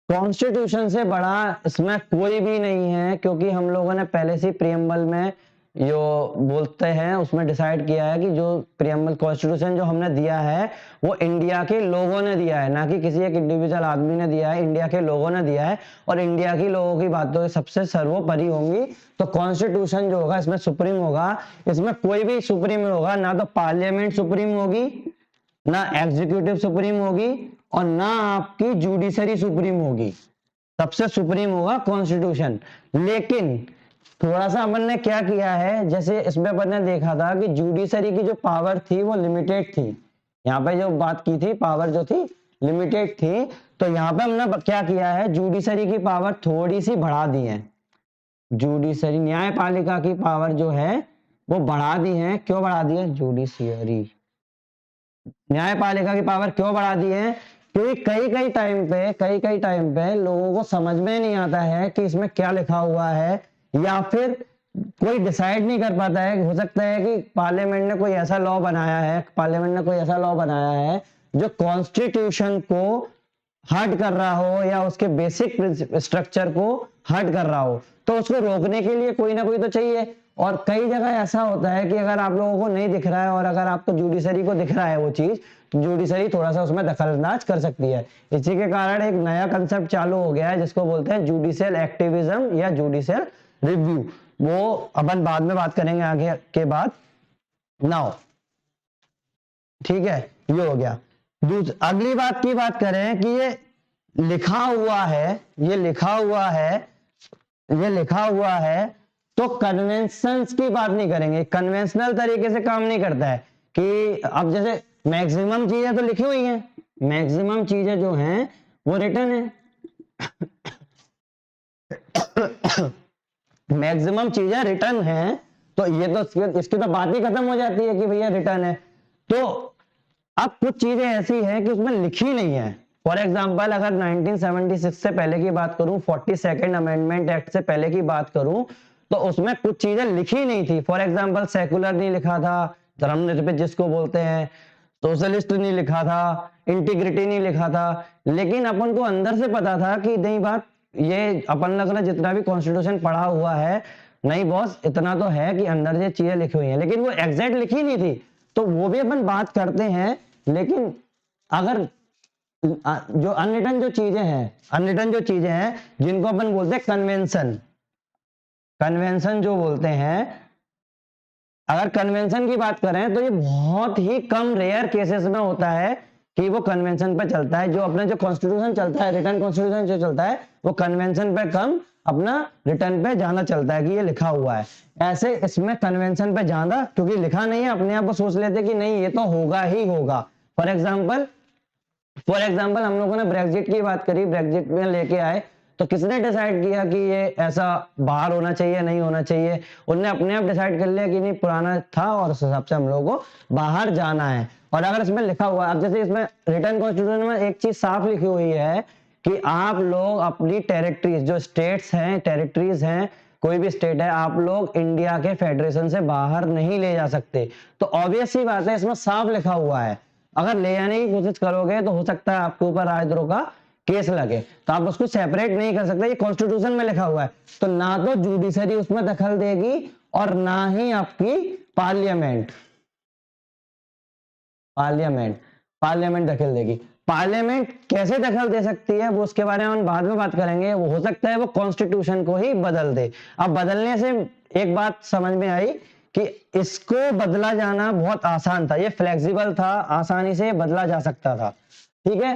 कॉन्स्टिट्यूशन से बड़ा इसमें कोई भी नहीं है, क्योंकि हम लोगों ने पहले से प्रियम्बल में जो बोलते हैं उसमें डिसाइड किया है कि जो प्रियम्बल कॉन्स्टिट्यूशन जो हमने दिया है वो इंडिया के लोगों ने दिया है, ना कि किसी एक इंडिविजुअल आदमी ने दिया है, इंडिया के लोगों ने दिया है, और इंडिया की लोगों की बातों सबसे सर्वोपरि होंगी। तो कॉन्स्टिट्यूशन जो होगा इसमें सुप्रीम होगा, इसमें कोई भी सुप्रीम होगा, ना तो पार्लियामेंट सुप्रीम होगी, ना एग्जीक्यूटिव सुप्रीम होगी, और ना आपकी जुडिशरी सुप्रीम होगी, सबसे सुप्रीम होगा कॉन्स्टिट्यूशन। लेकिन थोड़ा सा अपन ने क्या किया है, जैसे इसमें अपन ने देखा था कि जुडिशरी की जो पावर थी वो लिमिटेड थी, यहाँ पे जो बात की थी पावर जो थी लिमिटेड थी, तो यहाँ पे हमने क्या किया है, जुडिशरी की पावर थोड़ी सी बढ़ा दी है, जुडिशरी न्यायपालिका की पावर जो है वो बढ़ा दी है। क्यों बढ़ा दी है, जुडिशियरी न्यायपालिका की पावर क्यों बढ़ा दी है, क्योंकि कई कई टाइम पे लोगों को समझ में नहीं आता है कि इसमें क्या लिखा हुआ है, या फिर कोई डिसाइड नहीं कर पाता है। हो सकता है कि पार्लियामेंट ने कोई ऐसा लॉ बनाया है जो कॉन्स्टिट्यूशन को हर्ट कर रहा हो, या उसके बेसिक स्ट्रक्चर को हर्ट कर रहा हो, तो उसको रोकने के लिए कोई ना कोई तो चाहिए। और कई जगह ऐसा होता है कि अगर आप लोगों को नहीं दिख रहा है और अगर आपको जुडिशरी को दिख रहा है वो चीज, तो जुडिशरी थोड़ा सा उसमें दखलंदाज कर सकती है। इसी के कारण एक नया कंसेप्ट चालू हो गया है जिसको बोलते हैं जुडिशियल एक्टिविज्म या जुडिशियल रिव्यू। वो अपन बाद में बात करेंगे आगे के बाद। नाउ ठीक है, ये हो गया। अगली बात की बात करें कि ये लिखा हुआ है, ये लिखा हुआ है, ये लिखा हुआ है, तो कन्वेंशंस की बात नहीं करेंगे, कन्वेंशनल तरीके से काम नहीं करता है कि अब जैसे मैक्सिमम चीजें तो लिखी हुई हैं, मैक्सिमम चीजें जो हैं वो रिटर्न है, मैक्सिमम चीजें रिटर्न है, तो ये तो इसकी तो बात ही खत्म हो जाती है कि भैया रिटर्न है। तो अब कुछ चीजें ऐसी हैं कि उसमें लिखी नहीं है। फॉर एग्जाम्पल अगर 1976 से पहले की बात करूं, 42nd अमेंडमेंट एक्ट से पहले की बात करूं, तो उसमें कुछ चीजें लिखी नहीं थी। फॉर एग्जाम्पल सेकुलर नहीं लिखा था, धर्मनिरपेक्ष जिसको बोलते हैं, सोशलिस्ट नहीं लिखा था, इंटीग्रिटी नहीं लिखा था, लेकिन अपन को अंदर से पता था कि नहीं बात ये अपन लग रहा जितना भी कॉन्स्टिट्यूशन पढ़ा हुआ है, नहीं बॉस इतना तो है कि अंदर ये चीजें लिखी हुई हैं, लेकिन वो एग्जैक्ट लिखी नहीं थी। तो वो भी अपन बात करते हैं, लेकिन अगर जो अनरिटन जो चीजें हैं, अनरिटन जो चीजें हैं जिनको अपन बोलते हैं कन्वेंशन, कन्वेंशन जो बोलते हैं, अगर कन्वेंशन की बात करें तो ये बहुत ही कम रेयर केसेस में होता है कि वो कन्वेंशन पे चलता है। जो अपना जो कॉन्स्टिट्यूशन चलता है, रिटर्न कॉन्स्टिट्यूशन जो चलता है, वो कन्वेंशन पे कम अपना रिटर्न पे ज्यादा चलता है कि ये लिखा हुआ है। ऐसे इसमें कन्वेंशन पे ज्यादा, क्योंकि लिखा नहीं है, अपने आप को सोच लेते कि नहीं ये तो होगा ही होगा। फॉर एग्जाम्पल हम लोगों ने ब्रेक्जिट की बात करी, ब्रेक्जिट में लेके आए, तो किसने डिसाइड किया कि ये ऐसा बाहर होना चाहिए नहीं होना चाहिए? उनने अपने आप डिसाइड कर लिया कि नहीं पुराना था और उस हिसाब से हम लोगों को बाहर जाना है। और अगर इसमें लिखा हुआ है, अब जैसे इसमें रिटर्न कॉन्स्टिट्यूशन में एक चीज साफ लिखी हुई है कि आप लोग अपनी टेरिटरीज, जो स्टेट्स हैं, टेरिटरीज हैं, कोई भी स्टेट है, आप लोग इंडिया के फेडरेशन से बाहर नहीं ले जा सकते। तो ऑब्वियस सी बात है, इसमें साफ लिखा हुआ है, अगर ले जाने की कोशिश करोगे तो हो सकता है आपके ऊपर राजद्रोह का केस लगे, तो आप उसको सेपरेट नहीं कर सकते। ये कॉन्स्टिट्यूशन में लिखा हुआ है, तो ना तो जुडिशरी उसमें दखल देगी और ना ही आपकी पार्लियामेंट दखल देगी। पार्लियामेंट कैसे दखल दे सकती है वो उसके बारे में हम बाद में बात करेंगे। वो हो सकता है वो कॉन्स्टिट्यूशन को ही बदल दे। अब बदलने से एक बात समझ में आई कि इसको बदला जाना बहुत आसान था, ये फ्लेक्सिबल था, आसानी से बदला जा सकता था, ठीक है।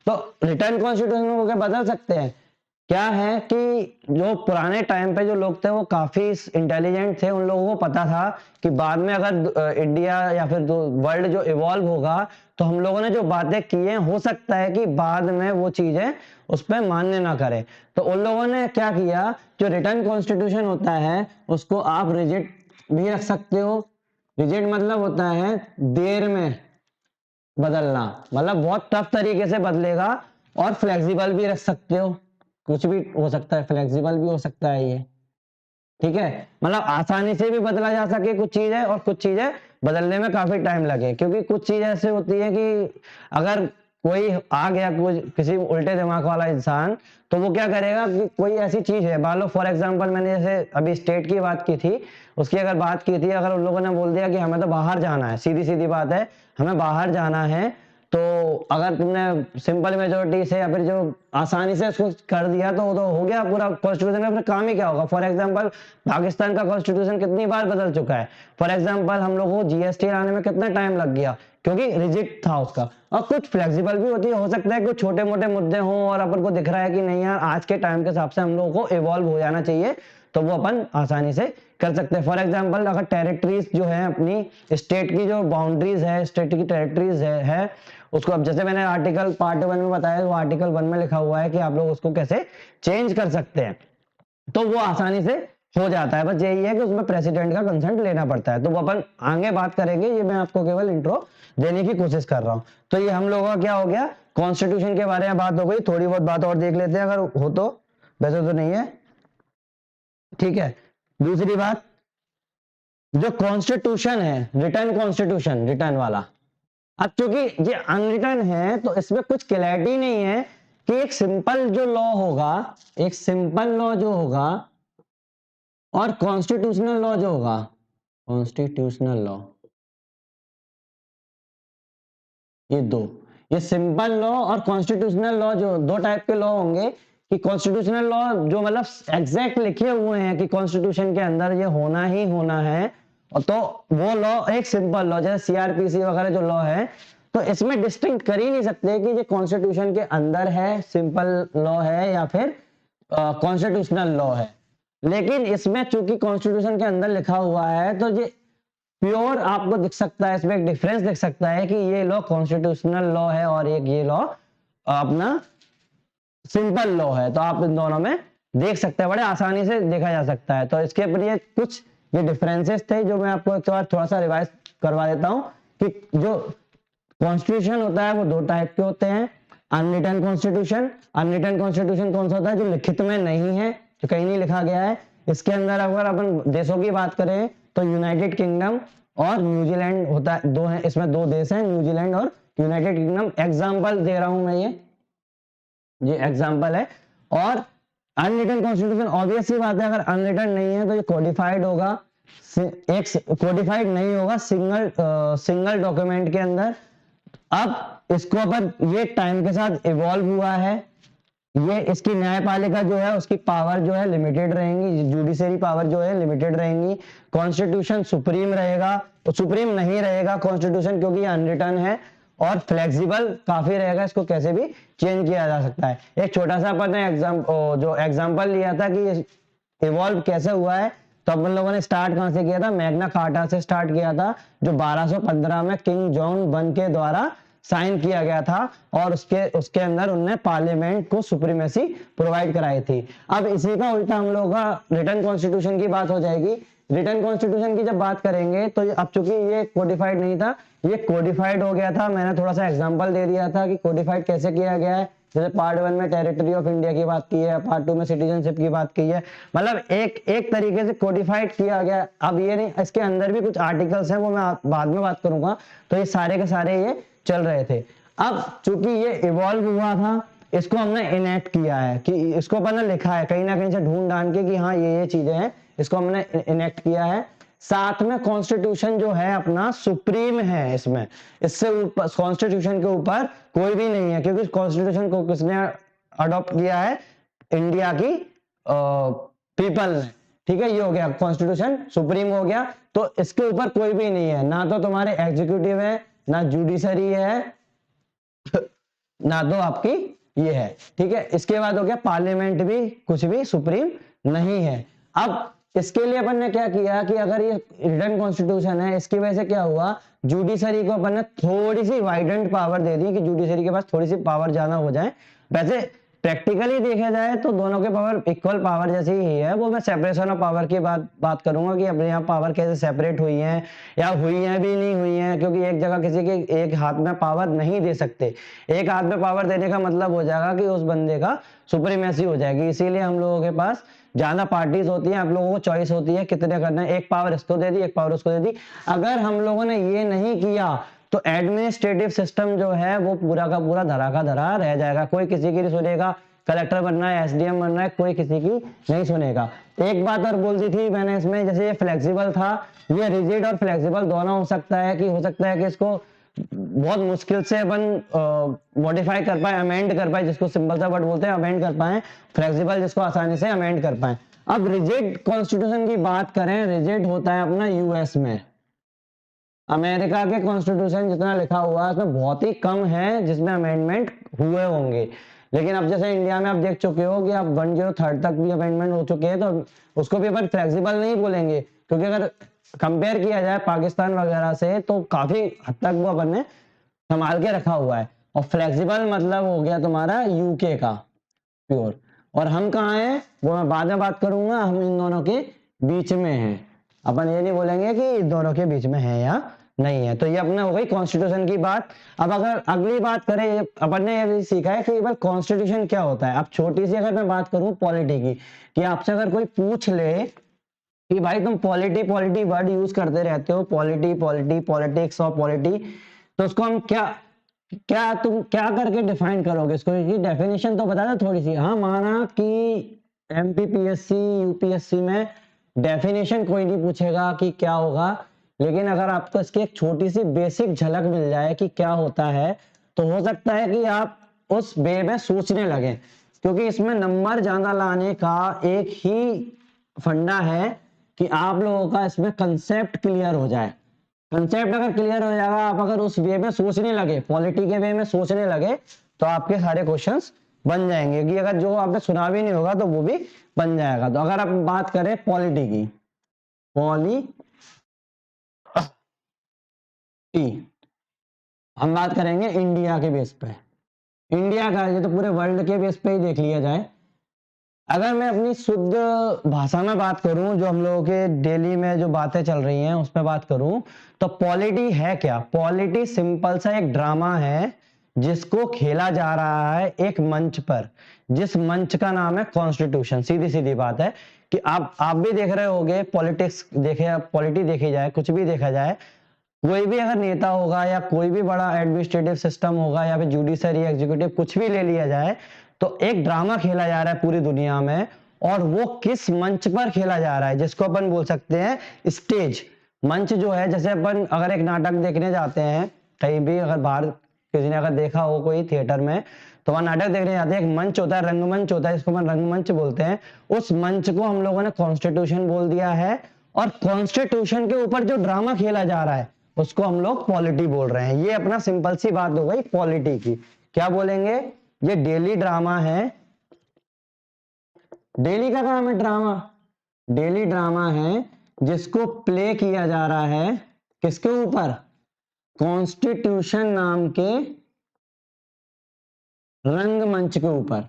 तो रिटर्न कॉन्स्टिट्यूशन को क्या बदल सकते हैं? क्या है कि जो पुराने टाइम पे जो लोग थे वो काफी इंटेलिजेंट थे, उन लोगों को पता था कि बाद में अगर इंडिया या फिर वर्ल्ड जो इवॉल्व होगा तो हम लोगों ने जो बातें की हैं, हो सकता है कि बाद में वो चीजें उस पर मान्य ना करें। तो उन लोगों ने क्या किया, जो रिटर्न कॉन्स्टिट्यूशन होता है उसको आप रिजिड भी रख सकते हो। रिजिड मतलब होता है देर में बदलना, मतलब बहुत टफ तरीके से बदलेगा, और फ्लेक्सिबल भी रख सकते हो, कुछ भी हो सकता है, फ्लेक्सिबल भी हो सकता है ये, ठीक है। मतलब आसानी से भी बदला जा सके कुछ चीजें, और कुछ चीजें बदलने में काफी टाइम लगे, क्योंकि कुछ चीजें ऐसे होती है कि अगर कोई आ गया, कोई किसी उल्टे दिमाग वाला इंसान, तो वो क्या करेगा कि कोई ऐसी चीज है, मान लो फॉर एग्जांपल मैंने जैसे अभी स्टेट की बात की थी, उसकी अगर बात की थी, अगर उन लोगों ने बोल दिया कि हमें तो बाहर जाना है, सीधी सीधी बात है, हमें बाहर जाना है, तो अगर तुमने सिंपल मेजोरिटी से या फिर जो आसानी से उसको कर दिया तो वो तो हो गया पूरा कॉन्स्टिट्यूशन का, फिर काम ही क्या होगा। फॉर एग्जांपल पाकिस्तान का कॉन्स्टिट्यूशन कितनी बार बदल चुका है। फॉर एग्जांपल हम लोगों को जीएसटी लाने में कितना टाइम लग गया, क्योंकि रिजिड था उसका। और कुछ फ्लेक्सिबल भी होती है, हो सकता है कुछ छोटे मोटे मुद्दे हों और अपन को दिख रहा है कि नहीं यार आज के टाइम के हिसाब से हम लोगों को इवॉल्व हो जाना चाहिए, तो वो अपन आसानी से कर सकते हैं। फॉर एग्जांपल अगर टेरिटरीज जो है, अपनी स्टेट की जो बाउंड्रीज है, स्टेट की टेरिटरीज है उसको, अब जैसे मैंने आर्टिकल पार्ट 1 में बताया, वो आर्टिकल 1 में लिखा हुआ है कि आप लोग उसको कैसे चेंज कर सकते हैं, तो वो आसानी से हो जाता है। बस यही है कि उसमें प्रेसिडेंट का कंसेंट लेना पड़ता है, तो वो अपन आगे बात करेंगे, ये मैं आपको केवल इंट्रो देने की कोशिश कर रहा हूं। तो ये हम लोगों का क्या हो गया, कॉन्स्टिट्यूशन के बारे में बात हो गई। थोड़ी बहुत बात और देख लेते हैं अगर हो तो, वैसे तो नहीं है, ठीक है। दूसरी बात, जो कॉन्स्टिट्यूशन है, रिटर्न कॉन्स्टिट्यूशन, रिटर्न वाला, अब क्योंकि ये अनरिटन है तो इसमें कुछ क्लैरिटी नहीं है कि एक सिंपल जो लॉ होगा, एक सिंपल लॉ जो होगा और कॉन्स्टिट्यूशनल लॉ जो होगा, कॉन्स्टिट्यूशनल लॉ, ये दो, ये सिंपल लॉ और कॉन्स्टिट्यूशनल लॉ, जो दो टाइप के लॉ होंगे। कि कॉन्स्टिट्यूशनल लॉ जो मतलब एग्जैक्ट लिखे हुए हैं कि कॉन्स्टिट्यूशन के अंदर ये होना ही होना है, और तो वो लॉ एक सिंपल लॉ जैसे सीआरपीसी वगैरह जो लॉ है, तो इसमें डिस्टिंक्ट कर ही नहीं सकते कि ये कॉन्स्टिट्यूशन के अंदर है, सिंपल लॉ है या फिर कॉन्स्टिट्यूशनल लॉ है। लेकिन इसमें चूंकि कॉन्स्टिट्यूशन के अंदर लिखा हुआ है तो ये प्योर आपको दिख सकता है, इसमें एक डिफरेंस दिख सकता है कि ये लॉ कॉन्स्टिट्यूशनल लॉ है और एक ये लॉ अपना सिंपल लॉ है। तो आप इन दोनों में देख सकते हैं, बड़े आसानी से देखा जा सकता है। तो इसके लिए कुछ ये डिफरेंसेस थे जो मैं आपको एक बार थोड़ा सा रिवाइज करवा देता हूं कि जो कॉन्स्टिट्यूशन होता है वो दो टाइप के होते हैं। अनरिटन कॉन्स्टिट्यूशन, अनरिटन कॉन्स्टिट्यूशन कौन सा होता है? जो लिखित में नहीं है, जो कहीं नहीं लिखा गया है। इसके अंदर अगर अपन देशों की बात करें तो यूनाइटेड किंगडम और न्यूजीलैंड होता है, दो है इसमें, दो देश हैं, न्यूजीलैंड और यूनाइटेड किंगडम। एग्जाम्पल दे रहा हूं मैं, ये एग्जाम्पल है। और अनरिटन कॉन्स्टिट्यूशन ऑब्वियस सी बात है, अगर अनरिटन नहीं है तो ये कोडिफाइड होगा, एक कोडिफाइड नहीं होगा, सिंगल डॉक्यूमेंट के अंदर। अब इसको अपन ये टाइम के साथ इवॉल्व हुआ है, ये इसकी न्यायपालिका जो है उसकी पावर जो है लिमिटेड रहेंगी, जुडिशरी पावर जो है लिमिटेड रहेंगी। कॉन्स्टिट्यूशन सुप्रीम रहेगा, तो सुप्रीम नहीं रहेगा कॉन्स्टिट्यूशन क्योंकि ये अनरिटन है, और फ्लेक्सिबल काफी रहेगा, इसको कैसे भी चेंज किया जा सकता है। एक छोटा सा अपन ने जो एग्जांपल लिया था कि इवॉल्व कैसे हुआ है, तो अपन लोगों ने स्टार्ट कहां से किया था? मैग्ना कार्टा से स्टार्ट किया था, जो 1215 में किंग जॉन वन के द्वारा साइन किया गया था, और उसके अंदर उनने पार्लियामेंट को सुप्रीमेसी प्रोवाइड कराई थी। अब इसी का उल्टा हम लोगों का रिटन कॉन्स्टिट्यूशन की बात हो जाएगी। रिटन कॉन्स्टिट्यूशन की जब बात करेंगे तो अब चूंकि ये कोडिफाइड नहीं था, ये कोडिफाइड हो गया था। मैंने थोड़ा सा एग्जांपल दे दिया था कि कोडिफाइड कैसे किया गया है। जैसे पार्ट 1 में टेरिटरी ऑफ इंडिया की बात की है, पार्ट 2 में सिटीजनशिप की बात की है, मतलब एक तरीके से कोडिफाइड किया गया। अब ये नहीं, इसके अंदर भी कुछ आर्टिकल्स हैं, वो मैं बाद में बात करूंगा। तो ये सारे के सारे ये चल रहे थे। अब चूंकि ये इवॉल्व हुआ था, इसको हमने इनेक्ट किया है, कि इसको अपन ने लिखा है कहीं ना कहीं से ढूंढ ढांड के कि हाँ ये चीजें हैं, इसको हमने इनेक्ट किया है। साथ में कॉन्स्टिट्यूशन जो है अपना सुप्रीम है, इसमें इससे ऊपर कॉन्स्टिट्यूशन के ऊपर कोई भी नहीं है, क्योंकि कॉन्स्टिट्यूशन को किसने अडॉप्ट किया है? इंडिया की पीपल ने। ठीक है, ये हो गया कॉन्स्टिट्यूशन सुप्रीम हो गया, तो इसके ऊपर कोई भी नहीं है, ना तो तुम्हारे एग्जीक्यूटिव है, ना जुडिशरी है, ना तो आपकी ये है। ठीक है, इसके बाद हो गया पार्लियामेंट भी कुछ भी सुप्रीम नहीं है। अब इसके लिए अपन ने क्या किया कि अगर ये रिटन कॉन्स्टिट्यूशन है, इसकी वजह से क्या हुआ, जुडिशरी को अपन ने थोड़ी सी वाइडेंट पावर दे दी कि जुडिशरी के पास थोड़ी सी पावर ज्यादा हो जाए। वैसे प्रैक्टिकली देखा जाए तो दोनों के पावर इक्वल पावर जैसी ही है। वो मैं सेपरेशन ऑफ पावर की बात करूंगा कि अपने यहाँ पावर कैसे सेपरेट हुई है या हुई है भी नहीं हुई है, क्योंकि एक जगह किसी के एक हाथ में पावर नहीं दे सकते। एक हाथ में पावर देने का मतलब हो जाएगा कि उस बंदे का सुप्रीमेसी हो जाएगी। इसीलिए हम लोगों के पास ज्यादा पार्टीज होती हैं, आप लोगों को चॉइस होती है कितने करना है, एक पावर इसको दे दी, एक पावर उसको दे दी। अगर हम लोगों ने ये नहीं किया तो एडमिनिस्ट्रेटिव सिस्टम जो है वो पूरा का पूरा धरा का धरा रह जाएगा, कोई किसी की नहीं सुनेगा। कलेक्टर बनना है, एसडीएम बनना है, कोई किसी की नहीं सुनेगा। एक बात और बोल दी थी मैंने इसमें, जैसे ये फ्लेक्सिबल था, ये रिजिड और फ्लेक्सिबल दोनों हो सकता है कि इसको बहुत मुश्किल से अपन मॉडिफाई कर पाए, अमेंड कर पाए, जिसको सिंपल सा वर्ड बोलते हैं अमेंड कर पाए, फ्लेक्सिबल जिसको आसानी से अमेंड कर पाए। अब रिजिड कॉन्स्टिट्यूशन की बात करें, रिजिड होता है अपना यूएस में। अमेरिका के कॉन्स्टिट्यूशन जितना लिखा हुआ है उसमें बहुत ही कम है जिसमें अमेंडमेंट हुए होंगे। लेकिन अब जैसे इंडिया में आप देख चुके हो कि अब 103 तक भी अमेंडमेंट हो चुके हैं, तो उसको भी अपन फ्लेक्सिबल नहीं बोलेंगे, क्योंकि अगर कंपेयर किया जाए पाकिस्तान वगैरह से तो काफी हद तक वो अपन ने संभाल के रखा हुआ है। और फ्लेक्सिबल मतलब हो गया तुम्हारा यूके का प्योर, और हम कहाँ हैं वो मैं बाद में बात करूंगा, हम इन दोनों के बीच में हैं। अपन ये नहीं बोलेंगे कि इन दोनों के बीच में है या नहीं है। तो ये अपने हो गई कॉन्स्टिट्यूशन की बात। अब अगर अगली बात करें, अपन ने ये भी सीखा है कि कॉन्स्टिट्यूशन क्या होता है। अब छोटी सी अगर मैं बात करूं पॉलिटी की, कि आपसे अगर कोई पूछ ले कि भाई तुम पॉलिटी पॉलिटी वर्ड यूज करते रहते हो, पॉलिटी पॉलिटी पॉलिटिक्स और पॉलिटी, तो उसको हम तुम क्या करके डिफाइन करोगे इसको? डेफिनेशन तो बता दो थोड़ी सी। हाँ, माना कि एमपीपीएससी यूपीएससी में डेफिनेशन कोई नहीं पूछेगा कि क्या होगा, लेकिन अगर आपको इसकी एक छोटी सी बेसिक झलक मिल जाए कि क्या होता है, तो हो सकता है कि आप उस वे में सोचने लगे, क्योंकि इसमें नंबर ज्यादा लाने का एक ही फंडा है कि आप लोगों का इसमें कंसेप्ट क्लियर हो जाए। कंसेप्ट अगर क्लियर हो जाएगा, आप अगर उस वे में सोचने लगे, पॉलिटी के वे में सोचने लगे, तो आपके सारे क्वेश्चंस बन जाएंगे। कि अगर जो आपने सुना भी नहीं होगा तो वो भी बन जाएगा। तो अगर आप बात करें पॉलिटी की, हम बात करेंगे इंडिया के बेस पे। इंडिया का ये तो पूरे वर्ल्ड के बेस पे ही देख लिया जाए। अगर मैं अपनी शुद्ध भाषा में बात करूं, जो हम लोगों के डेली में जो बातें चल रही हैं उस पर बात करूं, तो पॉलिटी है क्या? पॉलिटी सिंपल सा एक ड्रामा है जिसको खेला जा रहा है एक मंच पर, जिस मंच का नाम है कॉन्स्टिट्यूशन। सीधी सीधी बात है कि आप भी देख रहे होगे, पॉलिटिक्स देखे, पॉलिटी देखी जाए, कुछ भी देखा जाए, कोई भी अगर नेता होगा या कोई भी बड़ा एडमिनिस्ट्रेटिव सिस्टम होगा या फिर जुडिशरी, एग्जीक्यूटिव, कुछ भी ले लिया जाए, तो एक ड्रामा खेला जा रहा है पूरी दुनिया में। और वो किस मंच पर खेला जा रहा है, जिसको अपन बोल सकते हैं स्टेज। मंच जो है, जैसे अपन अगर एक नाटक देखने जाते हैं कहीं भी, अगर बाहर किसी ने अगर देखा हो कोई थिएटर में, तो वहां नाटक देखने जाते हैं, एक मंच होता है, रंगमंच होता है, जिसको अपन रंगमंच बोलते हैं। उस मंच को हम लोगों ने कॉन्स्टिट्यूशन बोल दिया है। और कॉन्स्टिट्यूशन के ऊपर जो ड्रामा खेला जा रहा है उसको हम लोग पॉलिटी बोल रहे हैं। ये अपना सिंपल सी बात हो गई पॉलिटी की। क्या बोलेंगे? ये डेली ड्रामा है। डेली का काम है ड्रामा। डेली ड्रामा है जिसको प्ले किया जा रहा है किसके ऊपर? कॉन्स्टिट्यूशन नाम के रंगमंच के ऊपर।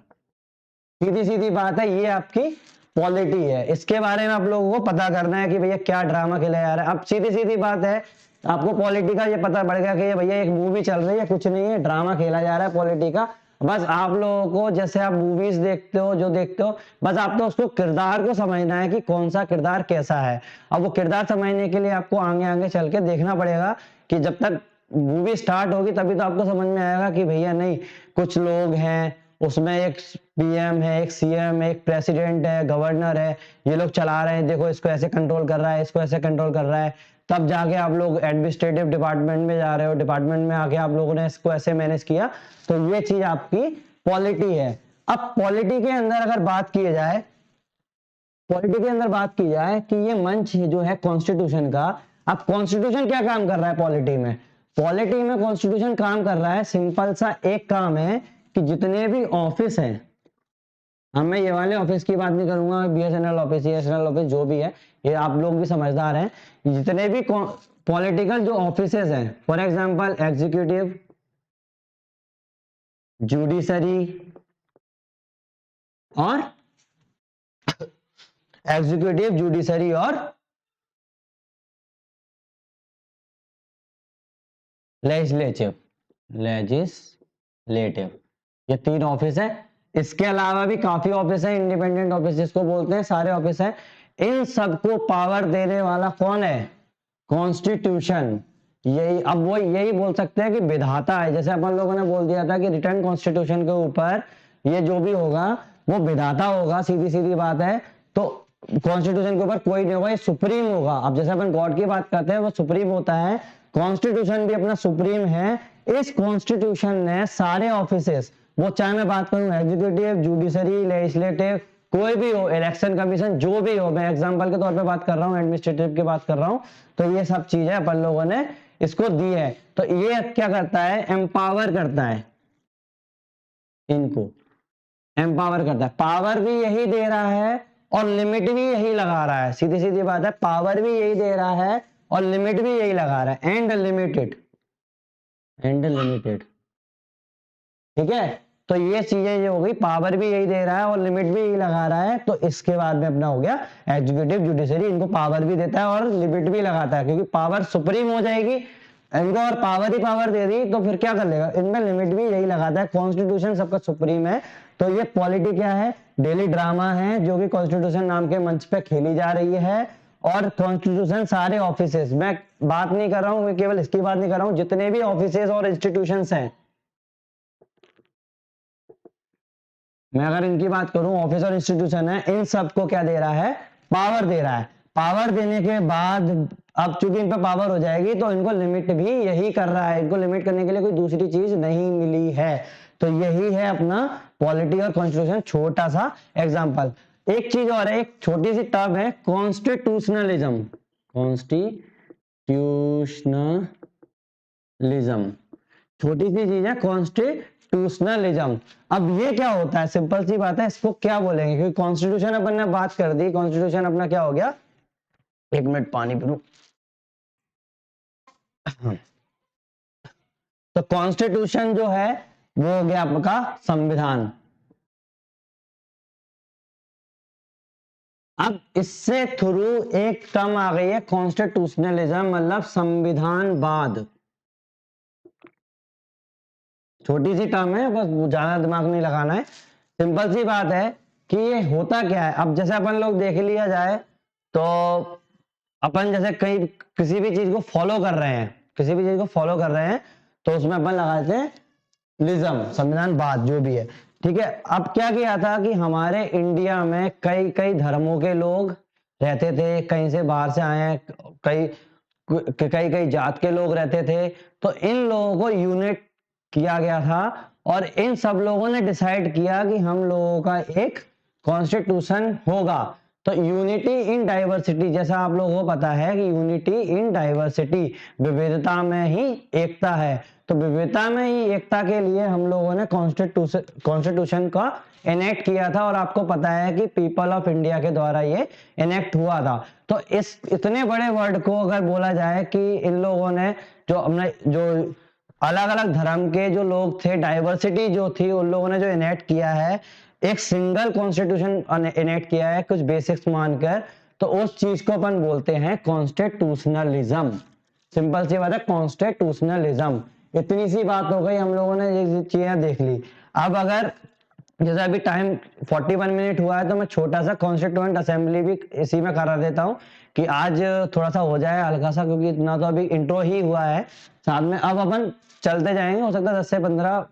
सीधी सीधी बात है, ये आपकी पॉलिटी है। इसके बारे में आप लोगों को पता करना है कि भैया क्या ड्रामा खेला जा रहा है। अब सीधी सीधी बात है, आपको पॉलिटी का ये पता पड़ेगा कि ये भैया एक मूवी चल रही है, कुछ नहीं है, ड्रामा खेला जा रहा है पॉलिटी का। बस आप लोगों को, जैसे आप मूवीज देखते हो, जो देखते हो, बस आपको उसको किरदार को समझना है कि कौन सा किरदार कैसा है। अब वो किरदार समझने के लिए आपको आगे आगे चल के देखना पड़ेगा कि जब तक मूवी स्टार्ट होगी तभी तो आपको समझ में आएगा कि भैया नहीं, कुछ लोग हैं उसमें, एक पीएम है, एक सीएम है, एक प्रेसिडेंट है, गवर्नर है, ये लोग चला रहे हैं, देखो इसको ऐसे कंट्रोल कर रहा है, इसको ऐसे कंट्रोल कर रहा है। तब जाके आप लोग एडमिनिस्ट्रेटिव डिपार्टमेंट में जा रहे हो, डिपार्टमेंट में आके आप लोगों ने इसको ऐसे मैनेज किया। तो ये चीज आपकी पॉलिटी है। अब पॉलिटी के अंदर अगर बात की जाए, पॉलिटी के अंदर बात की जाए कि ये मंच जो है कॉन्स्टिट्यूशन का, अब कॉन्स्टिट्यूशन क्या काम कर रहा है पॉलिटी में? पॉलिटी में कॉन्स्टिट्यूशन काम कर रहा है, सिंपल सा एक काम है कि जितने भी ऑफिस हैं, अब मैं ये वाले ऑफिस की बात नहीं करूंगा, बीएसएनएल ऑफिस, सीएसएनएल ऑफिस, जो भी है, ये आप लोग भी समझदार हैं। जितने भी पॉलिटिकल जो ऑफिसेज हैं, फॉर एग्जांपल एग्जीक्यूटिव, जुडिशरी और एग्जीक्यूटिव, जुडिशरी और लेजिस्लेटिव, ये तीन ऑफिस है। इसके अलावा भी काफी ऑफिस है, इंडिपेंडेंट ऑफिस जिसको बोलते हैं, सारे ऑफिस है। इन सबको पावर देने वाला कौन है? कॉन्स्टिट्यूशन। यही, अब वो यही बोल सकते हैं कि विधाता है। जैसे अपन लोगों ने बोल दिया था कि रिटर्न कॉन्स्टिट्यूशन के ऊपर ये जो भी होगा वो विधाता होगा, सीधी सीधी बात है। तो कॉन्स्टिट्यूशन के ऊपर कोई नहीं होगा, ये सुप्रीम होगा। अब जैसे अपन गॉड की बात करते हैं, वो सुप्रीम होता है, कॉन्स्टिट्यूशन भी अपना सुप्रीम है। इस कॉन्स्टिट्यूशन ने सारे ऑफिसेस, वो चाहे मैं बात करूं एग्जीक्यूटिव, जुडिशरी, लेजिस्लेटिव, कोई भी हो, इलेक्शन कमीशन, जो भी हो, मैं एग्जांपल के तौर पे बात कर रहा हूं, एडमिनिस्ट्रेटिव की बात कर रहा हूं, तो ये सब चीजें अपन लोगों ने इसको दी है। तो ये क्या करता है? एम्पावर करता है, इनको एम्पावर करता है। पावर भी यही दे रहा है और लिमिट भी यही लगा रहा है। सीधी सीधी बात है, पावर भी यही दे रहा है और लिमिट भी यही लगा रहा है। एंड लिमिटेड, ठीक है। तो ये चीजें ये हो गई, पावर भी यही दे रहा है और लिमिट भी यही लगा रहा है। तो इसके बाद में अपना हो गया एग्जीक्यूटिव, जुडिशरी, इनको पावर भी देता है और लिमिट भी लगाता है, क्योंकि पावर सुप्रीम हो जाएगी इनको, और पावर ही पावर दे दी तो फिर क्या कर लेगा? इनमें लिमिट भी यही लगाता है। कॉन्स्टिट्यूशन सबका सुप्रीम है। तो ये पॉलिटी क्या है? डेली ड्रामा है, जो कि कॉन्स्टिट्यूशन नाम के मंच पे खेली जा रही है। और कॉन्स्टिट्यूशन सारे ऑफिसेज, मैं बात नहीं कर रहा हूं, मैं केवल इसकी बात नहीं कर रहा हूं, जितने भी ऑफिसेज और इंस्टीट्यूशंस हैं, मैं अगर इनकी बात करूं, ऑफिस और इंस्टीट्यूशन है, इन सबको क्या दे रहा है? पावर दे रहा है। पावर देने के बाद अब चूंकि इन पर पावर हो जाएगी तो इनको लिमिट भी यही कर रहा है। इनको लिमिट करने के लिए कोई दूसरी चीज नहीं मिली है। तो यही है अपना पॉलिटी और कॉन्स्टिट्यूशन, छोटा सा एग्जांपल। एक चीज और है, एक छोटी सी टर्म है कॉन्स्टिट्यूशनलिज्म। कॉन्स्टिट्यूशनलिज्म छोटी सी चीज है कॉन्स्टिट्यूशनलिज्म। अब ये क्या होता है, सिंपल सी बात है, इसको क्या बोलेंगे, क्योंकि कॉन्स्टिट्यूशन अपन ने बात कर दी, कॉन्स्टिट्यूशन अपना क्या हो गया, एक मिनट पानी पी लूं। तो कॉन्स्टिट्यूशन जो है वो हो गया आपका संविधान। अब इससे थ्रू एक टर्म आ गई है कॉन्स्टिट्यूशनलिज्म, मतलब संविधानवाद। छोटी सी टर्म है, बस ज्यादा दिमाग नहीं लगाना है, सिंपल सी बात है कि ये होता क्या है। अब जैसे अपन लोग देख लिया जाए तो अपन जैसे कहीं किसी भी चीज को फॉलो कर रहे हैं, किसी भी चीज को फॉलो कर रहे हैं तो उसमें अपन लगाते हैं लिज्म, संविधानवाद जो भी है, ठीक है। अब क्या किया था कि हमारे इंडिया में कई कई धर्मों के लोग रहते थे, कहीं से बाहर से आए हैं, कई कई कई जात के लोग रहते थे, तो इन लोगों को यूनिट किया गया था और इन सब लोगों ने डिसाइड किया कि हम लोगों का एक कॉन्स्टिट्यूशन होगा। तो यूनिटी इन डाइवर्सिटी, जैसा आप लोगों को पता है कि यूनिटी इन डाइवर्सिटी, विविधता में ही एकता है, तो विविधता में ही एकता के लिए हम लोगों ने कॉन्स्टिट्यूशन का एनेक्ट किया था, और आपको पता है कि पीपल ऑफ इंडिया के द्वारा ये एनेक्ट हुआ था। तो इस इतने बड़े वर्ड को अगर बोला जाए कि इन लोगों ने जो हमने जो अलग अलग धर्म के जो लोग थे, डाइवर्सिटी जो थी, उन लोगों ने जो इनेक्ट किया है, एक सिंगल कॉन्स्टिट्यूशन इनेक्ट किया है कुछ बेसिक्स मानकर, तो उस चीज को अपन बोलते हैं कॉन्स्टिट्यूशनलिज्म। सिंपल सी बात है, कॉन्स्टिट्यूशनलिज्म। इतनी सी बात हो गई, हम लोगों ने ये चीजें देख ली। अब अगर जैसे अभी टाइम 41 मिनट हुआ है तो मैं छोटा सा कॉन्स्टिट्यूएंट असेंबली भी इसी में करा देता हूँ कि आज थोड़ा सा हो जाए हल्का सा, क्योंकि इतना तो अभी इंट्रो ही हुआ है साथ में। अब अपन चलते जाएंगे, हो सकता है 10 से 15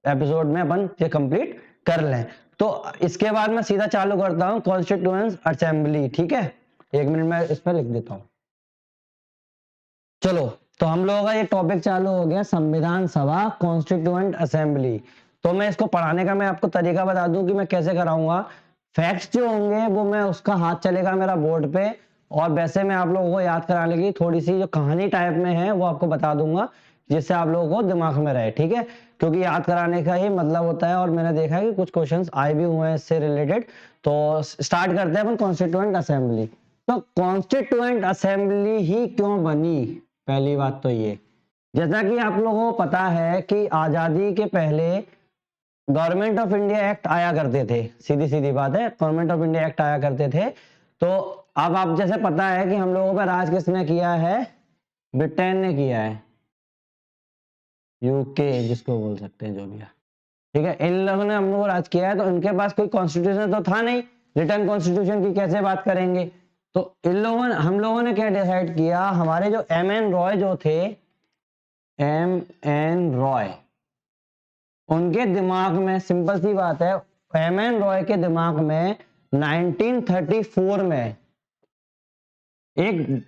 एपिसोड में अपन ये कंप्लीट कर लें। तो इसके बाद मैं सीधा चालू करता हूँ कॉन्स्टिट्यूएंट असेंबली, ठीक है। एक मिनट में इस पर लिख देता हूँ। चलो, तो हम लोगों का ये टॉपिक चालू हो गया, संविधान सभा, कॉन्स्टिट्यूएंट असेंबली। तो मैं इसको पढ़ाने का मैं आपको तरीका बता दूं कि मैं कैसे कराऊंगा। फैक्ट्स जो होंगे वो मैं उसका हाथ चलेगा मेरा बोर्ड पे, और वैसे मैं आप लोगों को याद कराने की थोड़ी सी जो कहानी टाइप में है वो आपको बता दूंगा, जिससे आप लोगों को दिमाग में रहे, ठीक है। क्योंकि याद कराने का ही मतलब होता है, और मैंने देखा है कि कुछ क्वेश्चंस आए भी हुए हैं इससे रिलेटेड। तो स्टार्ट करते हैं अपन कॉन्स्टिट्यूएंट असेंबली। तो कॉन्स्टिट्यूएंट असेंबली ही क्यों बनी, पहली बात तो ये, जैसा कि आप लोगों को पता है कि आजादी के पहले गवर्नमेंट ऑफ इंडिया एक्ट आया करते थे, सीधी सीधी बात है, गवर्नमेंट ऑफ इंडिया एक्ट आया करते थे। तो अब आप जैसे पता है कि हम लोगों पर राज किसने किया है, ब्रिटेन ने किया है, यूके जिसको बोल सकते हैं, जो भी है, ठीक है। इन लोगों ने हम लोगों को राज किया है, तो इनके पास कोई कॉन्स्टिट्यूशन तो था नहीं, रिटर्न कॉन्स्टिट्यूशन की कैसे बात करेंगे। तो इन लोगों ने, हम लोगों ने क्या डिसाइड किया, हमारे जो एम.एन. रॉय जो थे, एम.एन. रॉय, उनके दिमाग में सिंपल सी बात है, एम.एन. रॉय के दिमाग में 1934 में एक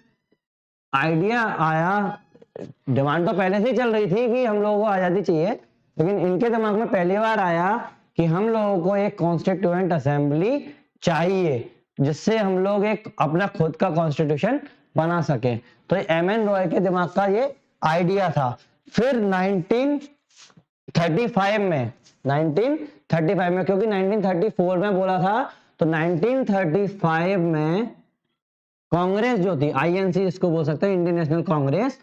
आइडिया आया। डिमांड तो पहले से ही चल रही थी कि हम लोगों को आजादी चाहिए, लेकिन इनके दिमाग में पहली बार आया कि हम लोगों को एक कॉन्स्टिट्यूएंट असेंबली चाहिए, जिससे हम लोग एक अपना खुद का कॉन्स्टिट्यूशन बना सके। तो एम.एन. रॉय के दिमाग का ये आइडिया था। फिर 1935 में, क्योंकि 1934 में बोला था, तो 1935 में कांग्रेस जो थी, आईएनसी जिसको बोल सकते हैं, इंडियन नेशनल कांग्रेस,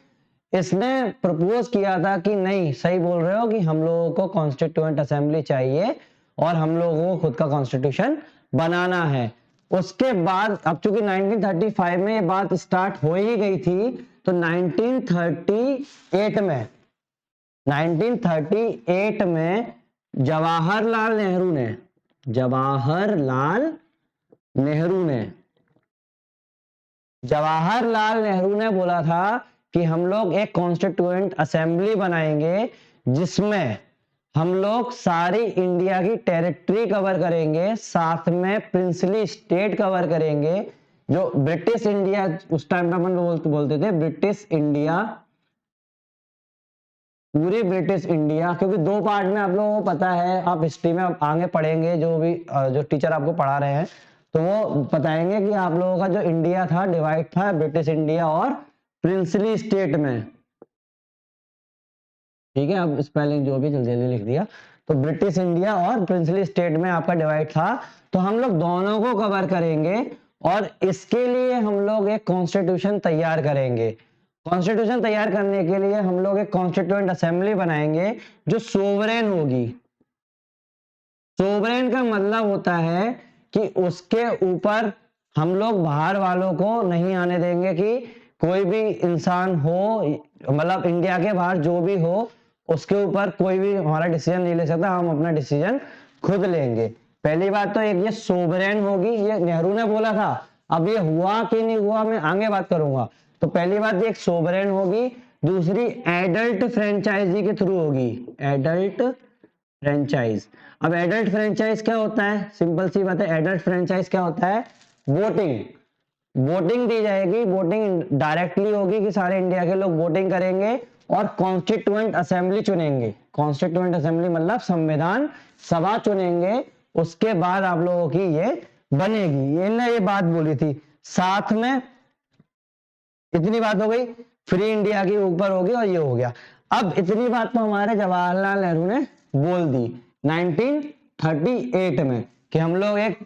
इसने प्रपोज किया था कि नहीं, सही बोल रहे हो कि हम लोगों को कॉन्स्टिट्यूएंट असेंबली चाहिए और हम लोगों को खुद का कॉन्स्टिट्यूशन बनाना है। उसके बाद अब चूंकि 1935 में ये बात स्टार्ट हो ही गई थी, तो 1938 में जवाहरलाल नेहरू ने बोला था कि हम लोग एक कॉन्स्टिट्यूएंट असेंबली बनाएंगे, जिसमें हम लोग सारी इंडिया की टेरिटरी कवर करेंगे, साथ में प्रिंसली स्टेट कवर करेंगे, जो ब्रिटिश इंडिया उस टाइम पे अपन बोलते थे, ब्रिटिश इंडिया पूरी ब्रिटिश इंडिया, क्योंकि दो पार्ट में आप लोगों को पता है, आप हिस्ट्री में आगे पढ़ेंगे, जो भी जो टीचर आपको पढ़ा रहे हैं तो वो बताएंगे कि आप लोगों का जो इंडिया था डिवाइड था ब्रिटिश इंडिया और प्रिंसली स्टेट में। ठीक है, अब स्पेलिंग जो भी जल्दी जल्दी लिख दिया। तो ब्रिटिश इंडिया और प्रिंसली स्टेट में आपका डिवाइड था। तो हम लोग दोनों को कवर करेंगे और इसके लिए हम लोग एक कॉन्स्टिट्यूशन तैयार करेंगे। कॉन्स्टिट्यूशन तैयार करने के लिए हम लोग एक कॉन्स्टिट्यूएंट असेंबली बनाएंगे जो सोवरेन होगी। सोवरेन का मतलब होता है कि उसके ऊपर हम लोग बाहर वालों को नहीं आने देंगे कि कोई भी इंसान हो, मतलब इंडिया के बाहर जो भी हो उसके ऊपर कोई भी हमारा डिसीजन नहीं ले सकता, हम अपना डिसीजन खुद लेंगे। पहली बात तो एक ये सोवरेन होगी, ये नेहरू ने बोला था, अब ये हुआ कि नहीं हुआ मैं आगे बात करूंगा। तो पहली बात एक सोवरेन होगी, दूसरी एडल्ट फ्रेंचाइजी के थ्रू होगी, एडल्ट फ्रेंचाइज। अब एडल्ट फ्रेंचाइज क्या होता है, सिंपल सी बात है, एडल्ट फ्रेंचाइज क्या होता है, वोटिंग, वोटिंग दी जाएगी, वोटिंग डायरेक्टली होगी कि सारे इंडिया के लोग वोटिंग करेंगे और कॉन्स्टिट्यूएंट असेंबली चुनेंगे। कॉन्स्टिट्यूएंट असेंबली मतलब संविधान सभा चुनेंगे, उसके बाद आप लोगों की ये बनेगी। ये बात बोली थी। साथ में इतनी बात हो गई, फ्री इंडिया की ऊपर होगी और ये हो गया। अब इतनी बात तो हमारे जवाहरलाल नेहरू ने बोल दी 1938 में कि हम लोग एक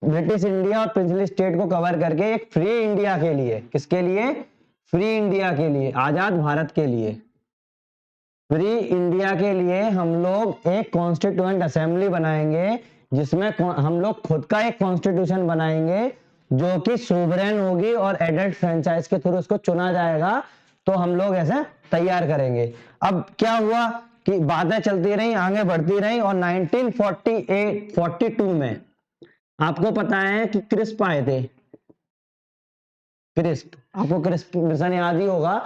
ब्रिटिश इंडिया और प्रिंसली स्टेट को कवर करके एक फ्री इंडिया के लिए, किसके लिए, फ्री इंडिया के लिए, आजाद भारत के लिए, फ्री इंडिया के लिए हम लोग एक कॉन्स्टिट्यूएंट असेंबली बनाएंगे जिसमें हम लोग खुद का एक कॉन्स्टिट्यूशन बनाएंगे जो कि सोवरेन होगी और एडल्ट फ्रेंचाइज के थ्रू उसको चुना जाएगा। तो हम लोग ऐसे तैयार करेंगे। अब क्या हुआ कि बातें चलती रही, आगे बढ़ती रही और 1942 में आपको पता है कि क्रिस्प आए थे, क्रिस्प, आपको क्रिस्प मिशन याद ही होगा।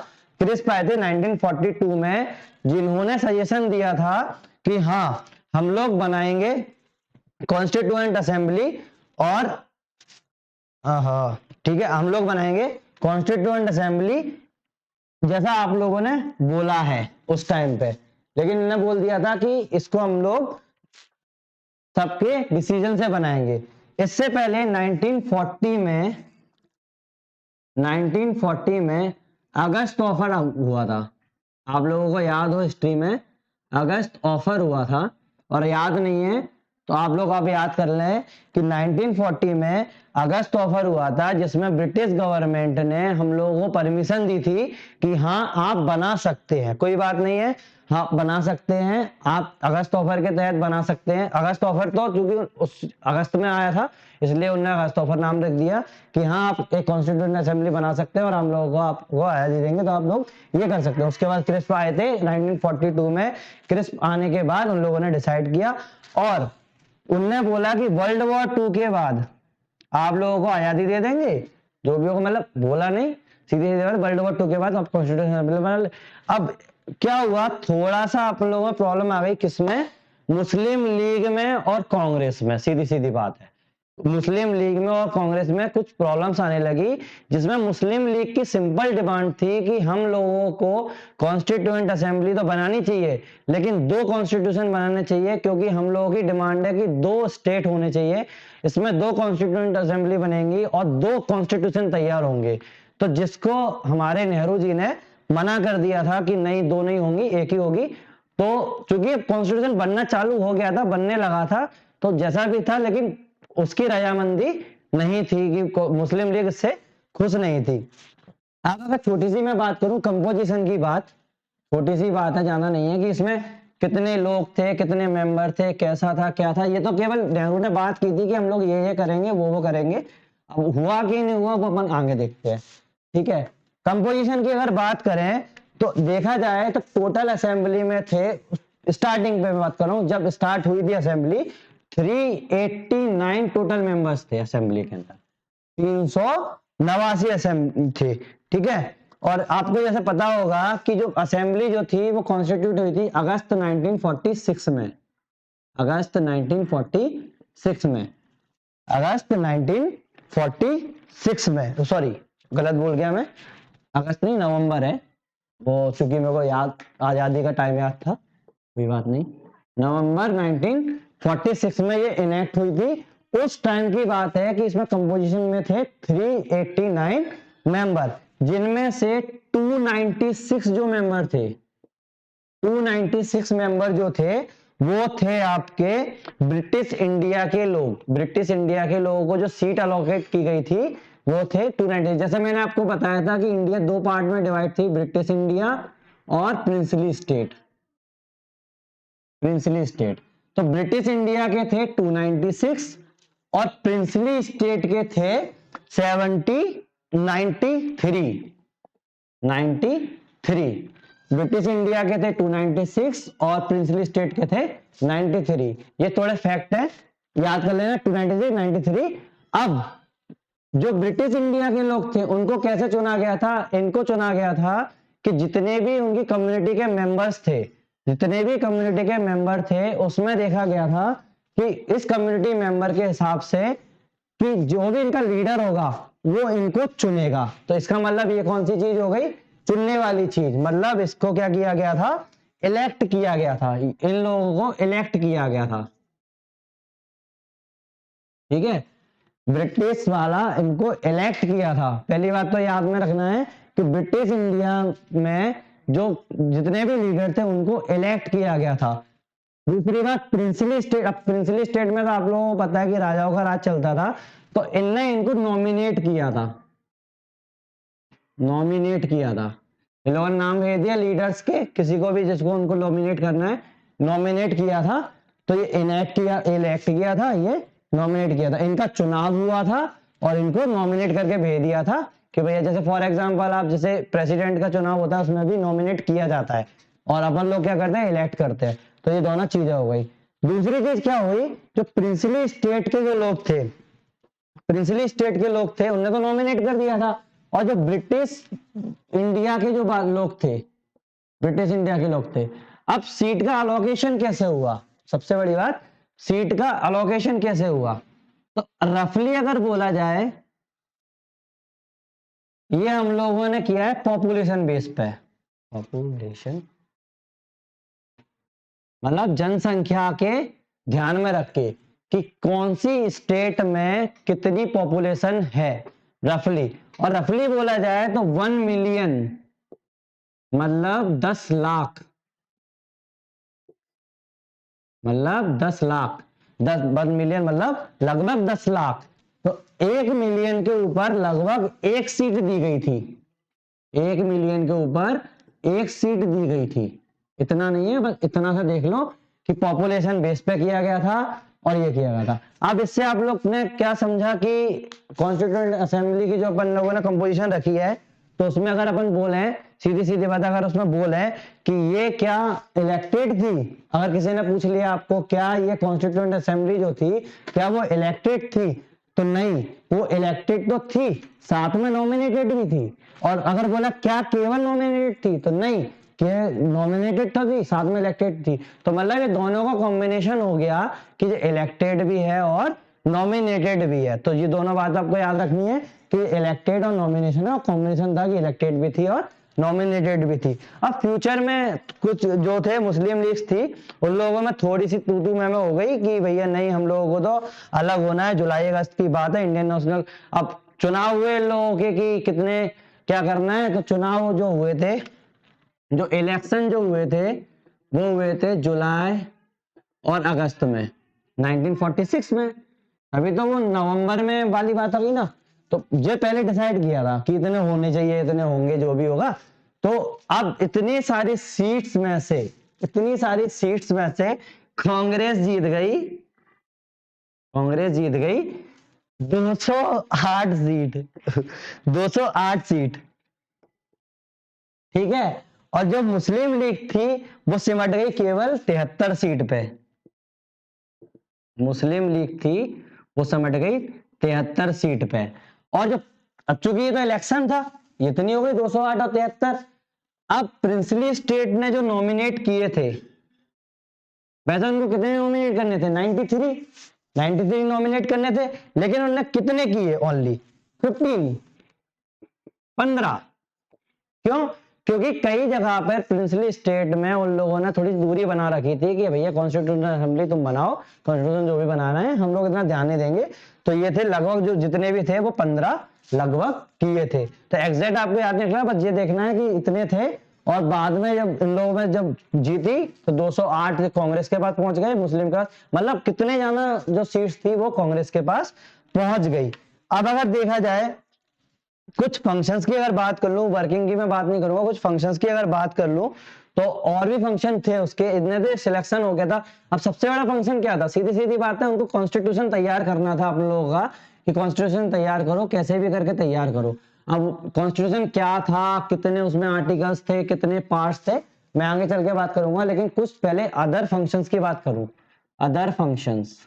क्रिस्प आए थे 1942 में, जिन्होंने सजेशन दिया था कि हाँ हम लोग बनाएंगे कॉन्स्टिट्यूएंट असेंबली और ठीक है हम लोग बनाएंगे कॉन्स्टिट्यूएंट असेंबली जैसा आप लोगों ने बोला है उस टाइम पे, लेकिन इन्होंने बोल दिया था कि इसको हम लोग सबके डिसीजन से बनाएंगे। इससे पहले 1940 में अगस्त ऑफर हुआ था, आप लोगों को याद हो हिस्ट्री में अगस्त ऑफर हुआ था, और याद नहीं है तो आप लोग आप याद कर लें कि 1940 में अगस्त ऑफर हुआ था जिसमें ब्रिटिश गवर्नमेंट ने हम लोगों को परमिशन दी थी कि हाँ आप बना सकते हैं, कोई बात नहीं है, हाँ बना सकते हैं, आप अगस्त ऑफर के तहत बना सकते हैं। अगस्त ऑफर तो क्योंकि उस अगस्त में आया था इसलिए उन्होंने अगस्त ऑफर नाम रख दिया कि हाँ आप एक कॉन्स्टिट्यूएंट असेंबली बना सकते हैं और हम लोगों को आपको आज़ादी देंगे तो आप लोग ये कर सकते हैं। उसके बाद क्रिस्प आए थे 1942 में, क्रिस्प आने के बाद उन लोगों ने डिसाइड किया और उनने बोला कि वर्ल्ड वॉर 2 के बाद आप लोगों को आजादी दे देंगे, जो भी होगा, मतलब बोला नहीं, सीधे सीधे वर्ल्ड वॉर 2 के बाद आप कॉन्स्टिट्यूशन असेंबली बना। अब क्या हुआ, थोड़ा सा आप लोगों में प्रॉब्लम आ गई, किसमें, मुस्लिम लीग में और कांग्रेस में, सीधी सीधी बात है, मुस्लिम लीग में और कांग्रेस में कुछ प्रॉब्लम्स आने लगी, जिसमें मुस्लिम लीग की सिंपल डिमांड थी कि हम लोगों को कॉन्स्टिट्यूएंट असेंबली तो बनानी चाहिए लेकिन दो कॉन्स्टिट्यूशन बनाने चाहिए, क्योंकि हम लोगों की डिमांड है कि दो स्टेट होने चाहिए, इसमें दो कॉन्स्टिट्यूएंट असेंबली बनेंगी और दो कॉन्स्टिट्यूशन तैयार होंगे। तो जिसको हमारे नेहरू जी ने मना कर दिया था कि नहीं दो नहीं होंगी एक ही होगी। तो चूंकि कॉन्स्टिट्यूशन बनना चालू हो गया था, बनने लगा था, तो जैसा भी था, लेकिन उसकी रजामंदी नहीं थी कि मुस्लिम लीग इससे खुश नहीं थी। अब अगर छोटी सी मैं बात करूं कंपोजिशन की बात, छोटी सी बात है, जाना नहीं है कि इसमें कितने लोग थे, कितने मेंबर थे, कैसा था क्या था, ये तो केवल नेहरू ने बात की थी कि हम लोग ये करेंगे वो करेंगे। अब हुआ कि नहीं हुआ वो अपन आगे देखते हैं। ठीक है, कंपोजिशन की अगर बात करें तो देखा जाए तो टोटल असेंबली में थे, स्टार्टिंग पे बात कर रहा हूं जब स्टार्ट हुई थी असेंबली, 389 टोटल मेंबर्स थे असेंबली के अंदर, 389 असेंबली थे। ठीक है, और आपको जैसे पता होगा कि जो असेंबली जो थी वो कॉन्स्टिट्यूट हुई थी अगस्त 1946 में, अगस्त 1946 में, अगस्त 1946 में, सॉरी गलत बोल गया मैं, अगस्त नहीं नवंबर है, वो चूंकि मेरे को याद, आजादी का टाइम याद था, कोई बात नहीं। नवंबर 1946 में ये इनेक्ट हुई थी। उस टाइम की बात है कि इसमें कंपोजिशन में थे 389 मेंबर, जिनमें से 296 जो मेंबर थे, 296 मेंबर जो थे वो थे आपके ब्रिटिश इंडिया के लोग। ब्रिटिश इंडिया के लोगों को जो सीट अलोकेट की गई थी वो थे 290। जैसे मैंने आपको बताया था कि इंडिया दो पार्ट में डिवाइड थी, ब्रिटिश इंडिया और प्रिंसली स्टेट। प्रिंसली स्टेट, तो ब्रिटिश इंडिया के थे 296 और प्रिंसली स्टेट के थे 93। ब्रिटिश इंडिया के थे 296 और प्रिंसली स्टेट के थे 93। ये थोड़े फैक्ट है, याद कर लेना, 296 93। अब जो ब्रिटिश इंडिया के लोग थे उनको कैसे चुना गया था? इनको चुना गया था कि जितने भी उनकी कम्युनिटी के मेंबर्स थे, जितने भी कम्युनिटी के मेंबर थे उसमें देखा गया था कि इस कम्युनिटी मेंबर के हिसाब से कि जो भी इनका लीडर होगा वो इनको चुनेगा। तो इसका मतलब ये कौन सी चीज हो गई? चुनने वाली चीज। मतलब इसको क्या किया गया था? इलेक्ट किया गया था, इन लोगों को इलेक्ट किया गया था। ठीक है, ब्रिटिश वाला इनको इलेक्ट किया था। पहली बात तो याद में रखना है कि ब्रिटिश इंडिया में जो जितने भी लीडर थे उनको इलेक्ट किया गया था। दूसरी बात, प्रिंसली स्टेट। अब प्रिंसली स्टेट में तो आप लोगों को पता है कि राजाओं का राज चलता था, तो इनने इनको नॉमिनेट किया था, नॉमिनेट किया था। इन लोगों ने नाम भेज दिया लीडर्स के, किसी को भी जिसको उनको नॉमिनेट करना है, नॉमिनेट किया था। तो ये इलेक्ट किया था, ये नॉमिनेट किया था, इनका चुनाव हुआ था और इनको नॉमिनेट करके भेज दिया था कि भैया, जैसे फॉर एग्जांपल आप जैसे प्रेसिडेंट का चुनाव होता है उसमें भी नॉमिनेट किया जाता है और अपन लोग क्या करते हैं? इलेक्ट करते हैं। तो ये दोनों चीजें हो गई। दूसरी चीज क्या हुई? जो प्रिंसली स्टेट के जो लोग थे, प्रिंसली स्टेट के लोग थे उन्हें तो नॉमिनेट कर दिया था, और जो ब्रिटिश इंडिया के जो लोग थे, ब्रिटिश इंडिया के लोग थे, अब सीट का अलोकेशन कैसे हुआ? सबसे बड़ी बात, सीट का अलोकेशन कैसे हुआ? तो रफली अगर बोला जाए, ये हम लोगों ने किया है पॉपुलेशन बेस पे। पॉपुलेशन मतलब जनसंख्या के ध्यान में रख के कि कौन सी स्टेट में कितनी पॉपुलेशन है, रफली। और रफली बोला जाए तो 1 मिलियन मतलब 10 लाख, मतलब 10 लाख, 1 मिलियन मतलब लगभग 10 लाख। तो 1 मिलियन के ऊपर लगभग एक सीट दी गई थी, 1 मिलियन के ऊपर एक सीट दी गई थी। इतना नहीं है, बस इतना सा देख लो कि पॉपुलेशन बेस पे किया गया था और ये किया गया था। अब इससे आप लोग ने क्या समझा कि कॉन्स्टिट्यूएंट असेंबली की जो अपन लोगों ने कंपोजिशन रखी है, तो उसमें अगर अपन बोले, सीधी सीधी बात अगर उसमें बोले कि ये क्या इलेक्टेड थी, अगर किसी ने पूछ लिया आपको क्या ये कॉन्स्टिट्यूएंट असेंबली जो थी क्या वो इलेक्टेड थी, तो नहीं, वो इलेक्टेड तो थी, साथ में नॉमिनेटेड भी थी। और अगर बोला क्या केवल नॉमिनेटेड थी, तो नहीं, कि नॉमिनेटेड तो थी साथ में इलेक्टेड थी। तो मतलब ये दोनों का कॉम्बिनेशन हो गया कि जो इलेक्टेड भी है और नॉमिनेटेड भी है। तो ये दोनों बात आपको याद रखनी है कि इलेक्टेड और नॉमिनेशन है, और कॉम्बिनेशन था कि इलेक्टेड भी थी और नॉमिनेटेड भी थी। अब फ्यूचर में कुछ जो थे मुस्लिम लीग्स थी, उन लोगों में थोड़ी सी तू मैं हो गई कि भैया नहीं, हम लोगों को तो अलग होना है, जुलाई अगस्त की बात है, इंडियन नेशनल। अब चुनाव हुए लोगों के कि कितने क्या करना है, तो चुनाव जो हुए थे, जो इलेक्शन जो हुए थे वो हुए थे जुलाई और अगस्त में 1946 में। अभी तो वो नवंबर में वाली बात आ गई ना, तो ये पहले डिसाइड किया था कि इतने होने चाहिए, इतने होंगे, जो भी होगा। तो अब इतनी सारी सीट्स में से, इतनी सारी सीट्स में से कांग्रेस जीत गई, कांग्रेस जीत गई 208 सीट 208 सीट। ठीक है, और जो मुस्लिम लीग थी वो सिमट गई केवल 73 सीट पे। मुस्लिम लीग थी वो सिमट गई 73 सीट पे। और जो, अब चूंकि ये तो इलेक्शन था, ये तो नहीं हो गई 208 और 73। अब प्रिंसली स्टेट ने जो नॉमिनेट किए थे, वैसे उनको कितने नॉमिनेट करने थे? 93 नॉमिनेट करने थे, लेकिन उन्होंने कितने किए? ओनली 15। क्यों? क्योंकि कई जगह पर प्रिंसली स्टेट में उन लोगों ने थोड़ी दूरी बना रखी थी कि भैया कॉन्स्टिट्यूशनल असेंबली तुम बनाओ, कॉन्स्टिट्यूशन जो भी बनाना है हम लोग इतना ध्यान नहीं देंगे। तो ये थे लगभग जो जितने भी थे वो 15 लगभग किए थे। तो एग्जैक्ट आपको याद नहीं रखना, बस ये देखना है कि इतने थे। और बाद में जब इन लोगों में जब जीती तो 208 कांग्रेस के पास पहुंच गए, मुस्लिम का मतलब कितने ज्यादा जो सीट्स थी वो कांग्रेस के पास पहुंच गई। अब अगर देखा जाए कुछ फंक्शंस की अगर बात कर लूं, वर्किंग की मैं बात नहीं करूंगा, कुछ फंक्शंस की अगर बात कर लूं तो और भी फंक्शन थे उसके, इतने तो सिलेक्शन हो गया था। अब सबसे बड़ा फंक्शन क्या था, सीधी सीधी बात है, उनको कॉन्स्टिट्यूशन तैयार करना था अपने लोगों का कि कॉन्स्टिट्यूशन तैयार करो, कैसे भी करके तैयार करो। अब कॉन्स्टिट्यूशन क्या था, कितने उसमें आर्टिकल्स थे, कितने पार्ट्स थे, मैं आगे चल के बात करूंगा, लेकिन कुछ पहले अदर फंक्शंस की बात करूं। अदर फंक्शंस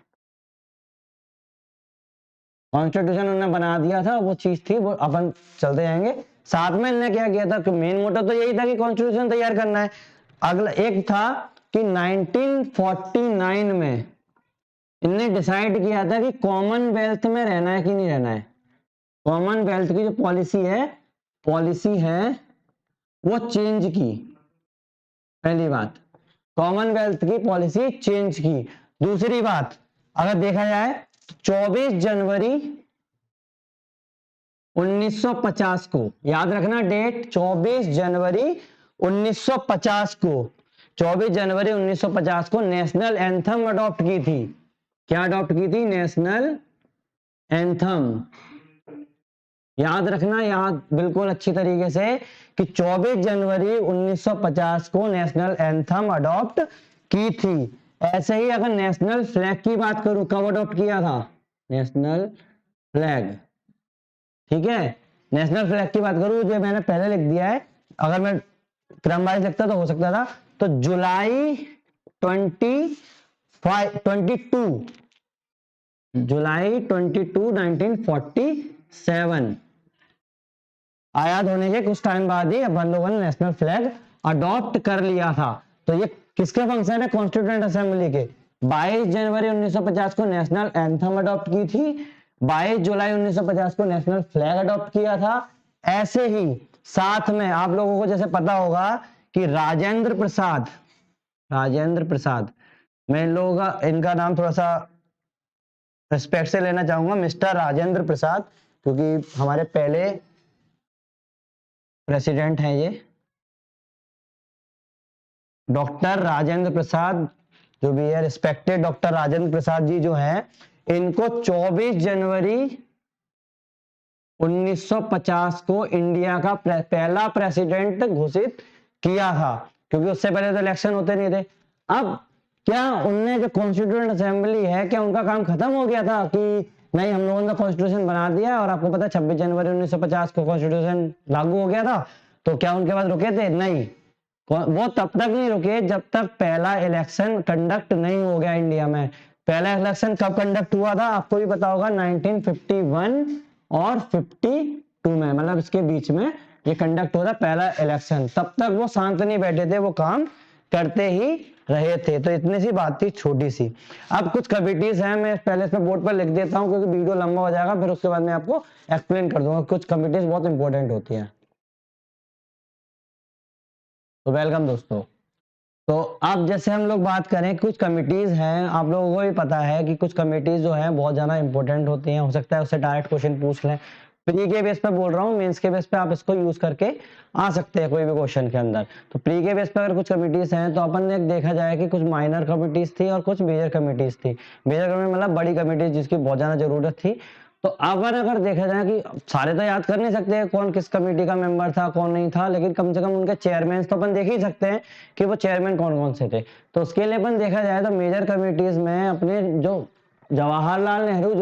कॉन्स्टिट्यूशन उन्होंने बना दिया था, वो चीज थी, वो अपन चलते जाएंगे। साथ में इन्होंने क्या किया था कि मेन मोटिव तो यही था कि कॉन्स्टिट्यूशन तैयार करना है। अगला एक था कि 1949 में इनने डिसाइड किया था कि कॉमनवेल्थ में रहना है कि नहीं रहना है। कॉमनवेल्थ की जो पॉलिसी है वो चेंज की। पहली बात, कॉमनवेल्थ की पॉलिसी चेंज की। दूसरी बात, अगर देखा जाए 24 जनवरी 1950 को, याद रखना डेट, 24 जनवरी 1950 को, 24 जनवरी 1950 को नेशनल एंथम अडॉप्ट की थी। क्या अडॉप्ट की थी? National anthem. याद रखना, याद बिल्कुल अच्छी तरीके से कि 24 जनवरी 1950 को नेशनल एंथम अडॉप्ट की थी। ऐसे ही अगर नेशनल फ्लैग की बात करूं, कब अडॉप्ट किया था? नेशनल फ्लैग, ठीक है, नेशनल फ्लैग की बात करूं, जो मैंने पहले लिख दिया है, अगर मैं क्रम वाइज लिखता तो हो सकता था, तो जुलाई 22 जुलाई 22 1947 आजाद होने के कुछ टाइम बाद ही अपन लोगों ने नेशनल फ्लैग अडॉप्ट कर लिया था। तो ये किसके फंक्शन है? कॉन्स्टिट्यूएंट असेंबली के। 22 जनवरी 1950 को नेशनल एंथम अडॉप्ट की थी, 22 जुलाई 1950 को नेशनल फ्लैग अडॉप्ट किया था। ऐसे ही साथ में आप लोगों को जैसे पता होगा कि राजेंद्र प्रसाद, मैं इन लोगों का इनका नाम थोड़ा सा रिस्पेक्ट से लेना चाहूंगा, मिस्टर राजेंद्र प्रसाद, क्योंकि हमारे पहले प्रेसिडेंट हैं ये, डॉक्टर राजेंद्र प्रसाद जो भी है, रिस्पेक्टेड डॉक्टर राजेंद्र प्रसाद जी जो हैं, इनको 24 जनवरी 1950 को इंडिया का पहला प्रेसिडेंट घोषित किया था, क्योंकि उससे पहले तो इलेक्शन होते नहीं थे। अब क्या उनने जो कॉन्स्टिट्यूएंट असेंबली है, क्या उनका काम खत्म हो गया था कि नहीं हम लोगों ने कॉन्स्टिट्यूशन बना दिया और आपको पता है 26 जनवरी 1950 को कॉन्स्टिट्यूशन लागू हो गया था, तो क्या उनके बाद रुके थे? नहीं, वो तब तक नहीं रुके जब तक पहला इलेक्शन कंडक्ट नहीं हो गया इंडिया में। पहला इलेक्शन कब कंडक्ट हुआ था आपको भी पता होगा, 1951 और 52 में, मतलब इसके बीच में ये कंडक्ट हो रहा पहला इलेक्शन। तब तक वो शांत नहीं बैठे थे, वो काम करते ही रहे थे। तो इतनी सी बात थी छोटी सी। अब कुछ कमिटीज हैं, मैं पहले इसमें बोर्ड पर लिख देता हूं क्योंकि वीडियो लंबा हो जाएगा, फिर उसके बाद मैं आपको एक्सप्लेन कर दूंगा। कुछ कमिटीज बहुत इंपॉर्टेंट होती हैं। तो वेलकम दोस्तों। तो अब जैसे हम लोग बात करें, कुछ कमिटीज हैं, आप लोगों को भी पता है कि कुछ कमिटीज जो हैं बहुत ज्यादा इंपॉर्टेंट होती हैं, हो सकता है उससे डायरेक्ट क्वेश्चन पूछ लें। प्री के बेस पे बोल रहा हूँ, मेंस के बेस पे आप इसको यूज करके आ सकते हैं कोई भी क्वेश्चन के अंदर। तो प्री के बेस पे अगर कुछ कमिटीज हैं तो अपन ने देखा जाए कि कुछ माइनर कमिटीज थी और कुछ मेजर कमिटीज थी। मेजर कमिटी मतलब बड़ी कमिटीज जिसकी बहुत ज्यादा जरूरत थी। तो अगर देखा जाए कि सारे तो याद कर नहीं सकते कौन किस कमेटी का मेंबर था कौन नहीं था, लेकिन कम से कम उनके चेयरमैन तो अपन देख ही सकते हैं कि वो चेयरमैन कौन कौन से थे। तो उसके लिए अपन देखा जाए तो मेजर कमिटीज में अपने जो जवाहरलाल नेहरू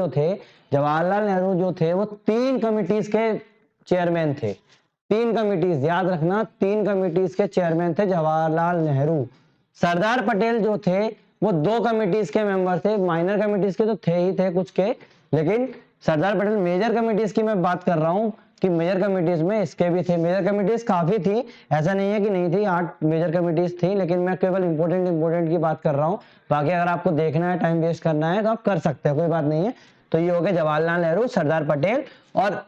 जो थे वो 3 कमिटीज के चेयरमैन थे। 3 कमिटीज याद रखना, 3 कमिटीज के चेयरमैन थे जवाहरलाल नेहरू। सरदार पटेल जो थे वो 2 कमिटीज के मेंबर थे, माइनर कमिटीज के तो थे ही थे कुछ के, लेकिन सरदार पटेल मेजर कमिटीज की मैं बात कर रहा हूं कि मेजर कमिटीज में इसके भी थे। मेजर कमिटीज काफी थी, ऐसा नहीं है कि नहीं थी, 8 मेजर कमिटीज थी, लेकिन मैं केवल इंपॉर्टेंट की बात कर रहा हूं। बाकी अगर आपको देखना है, टाइम वेस्ट करना है तो आप कर सकते हैं, कोई बात नहीं है। तो ये हो गया जवाहरलाल नेहरू, सरदार पटेल, और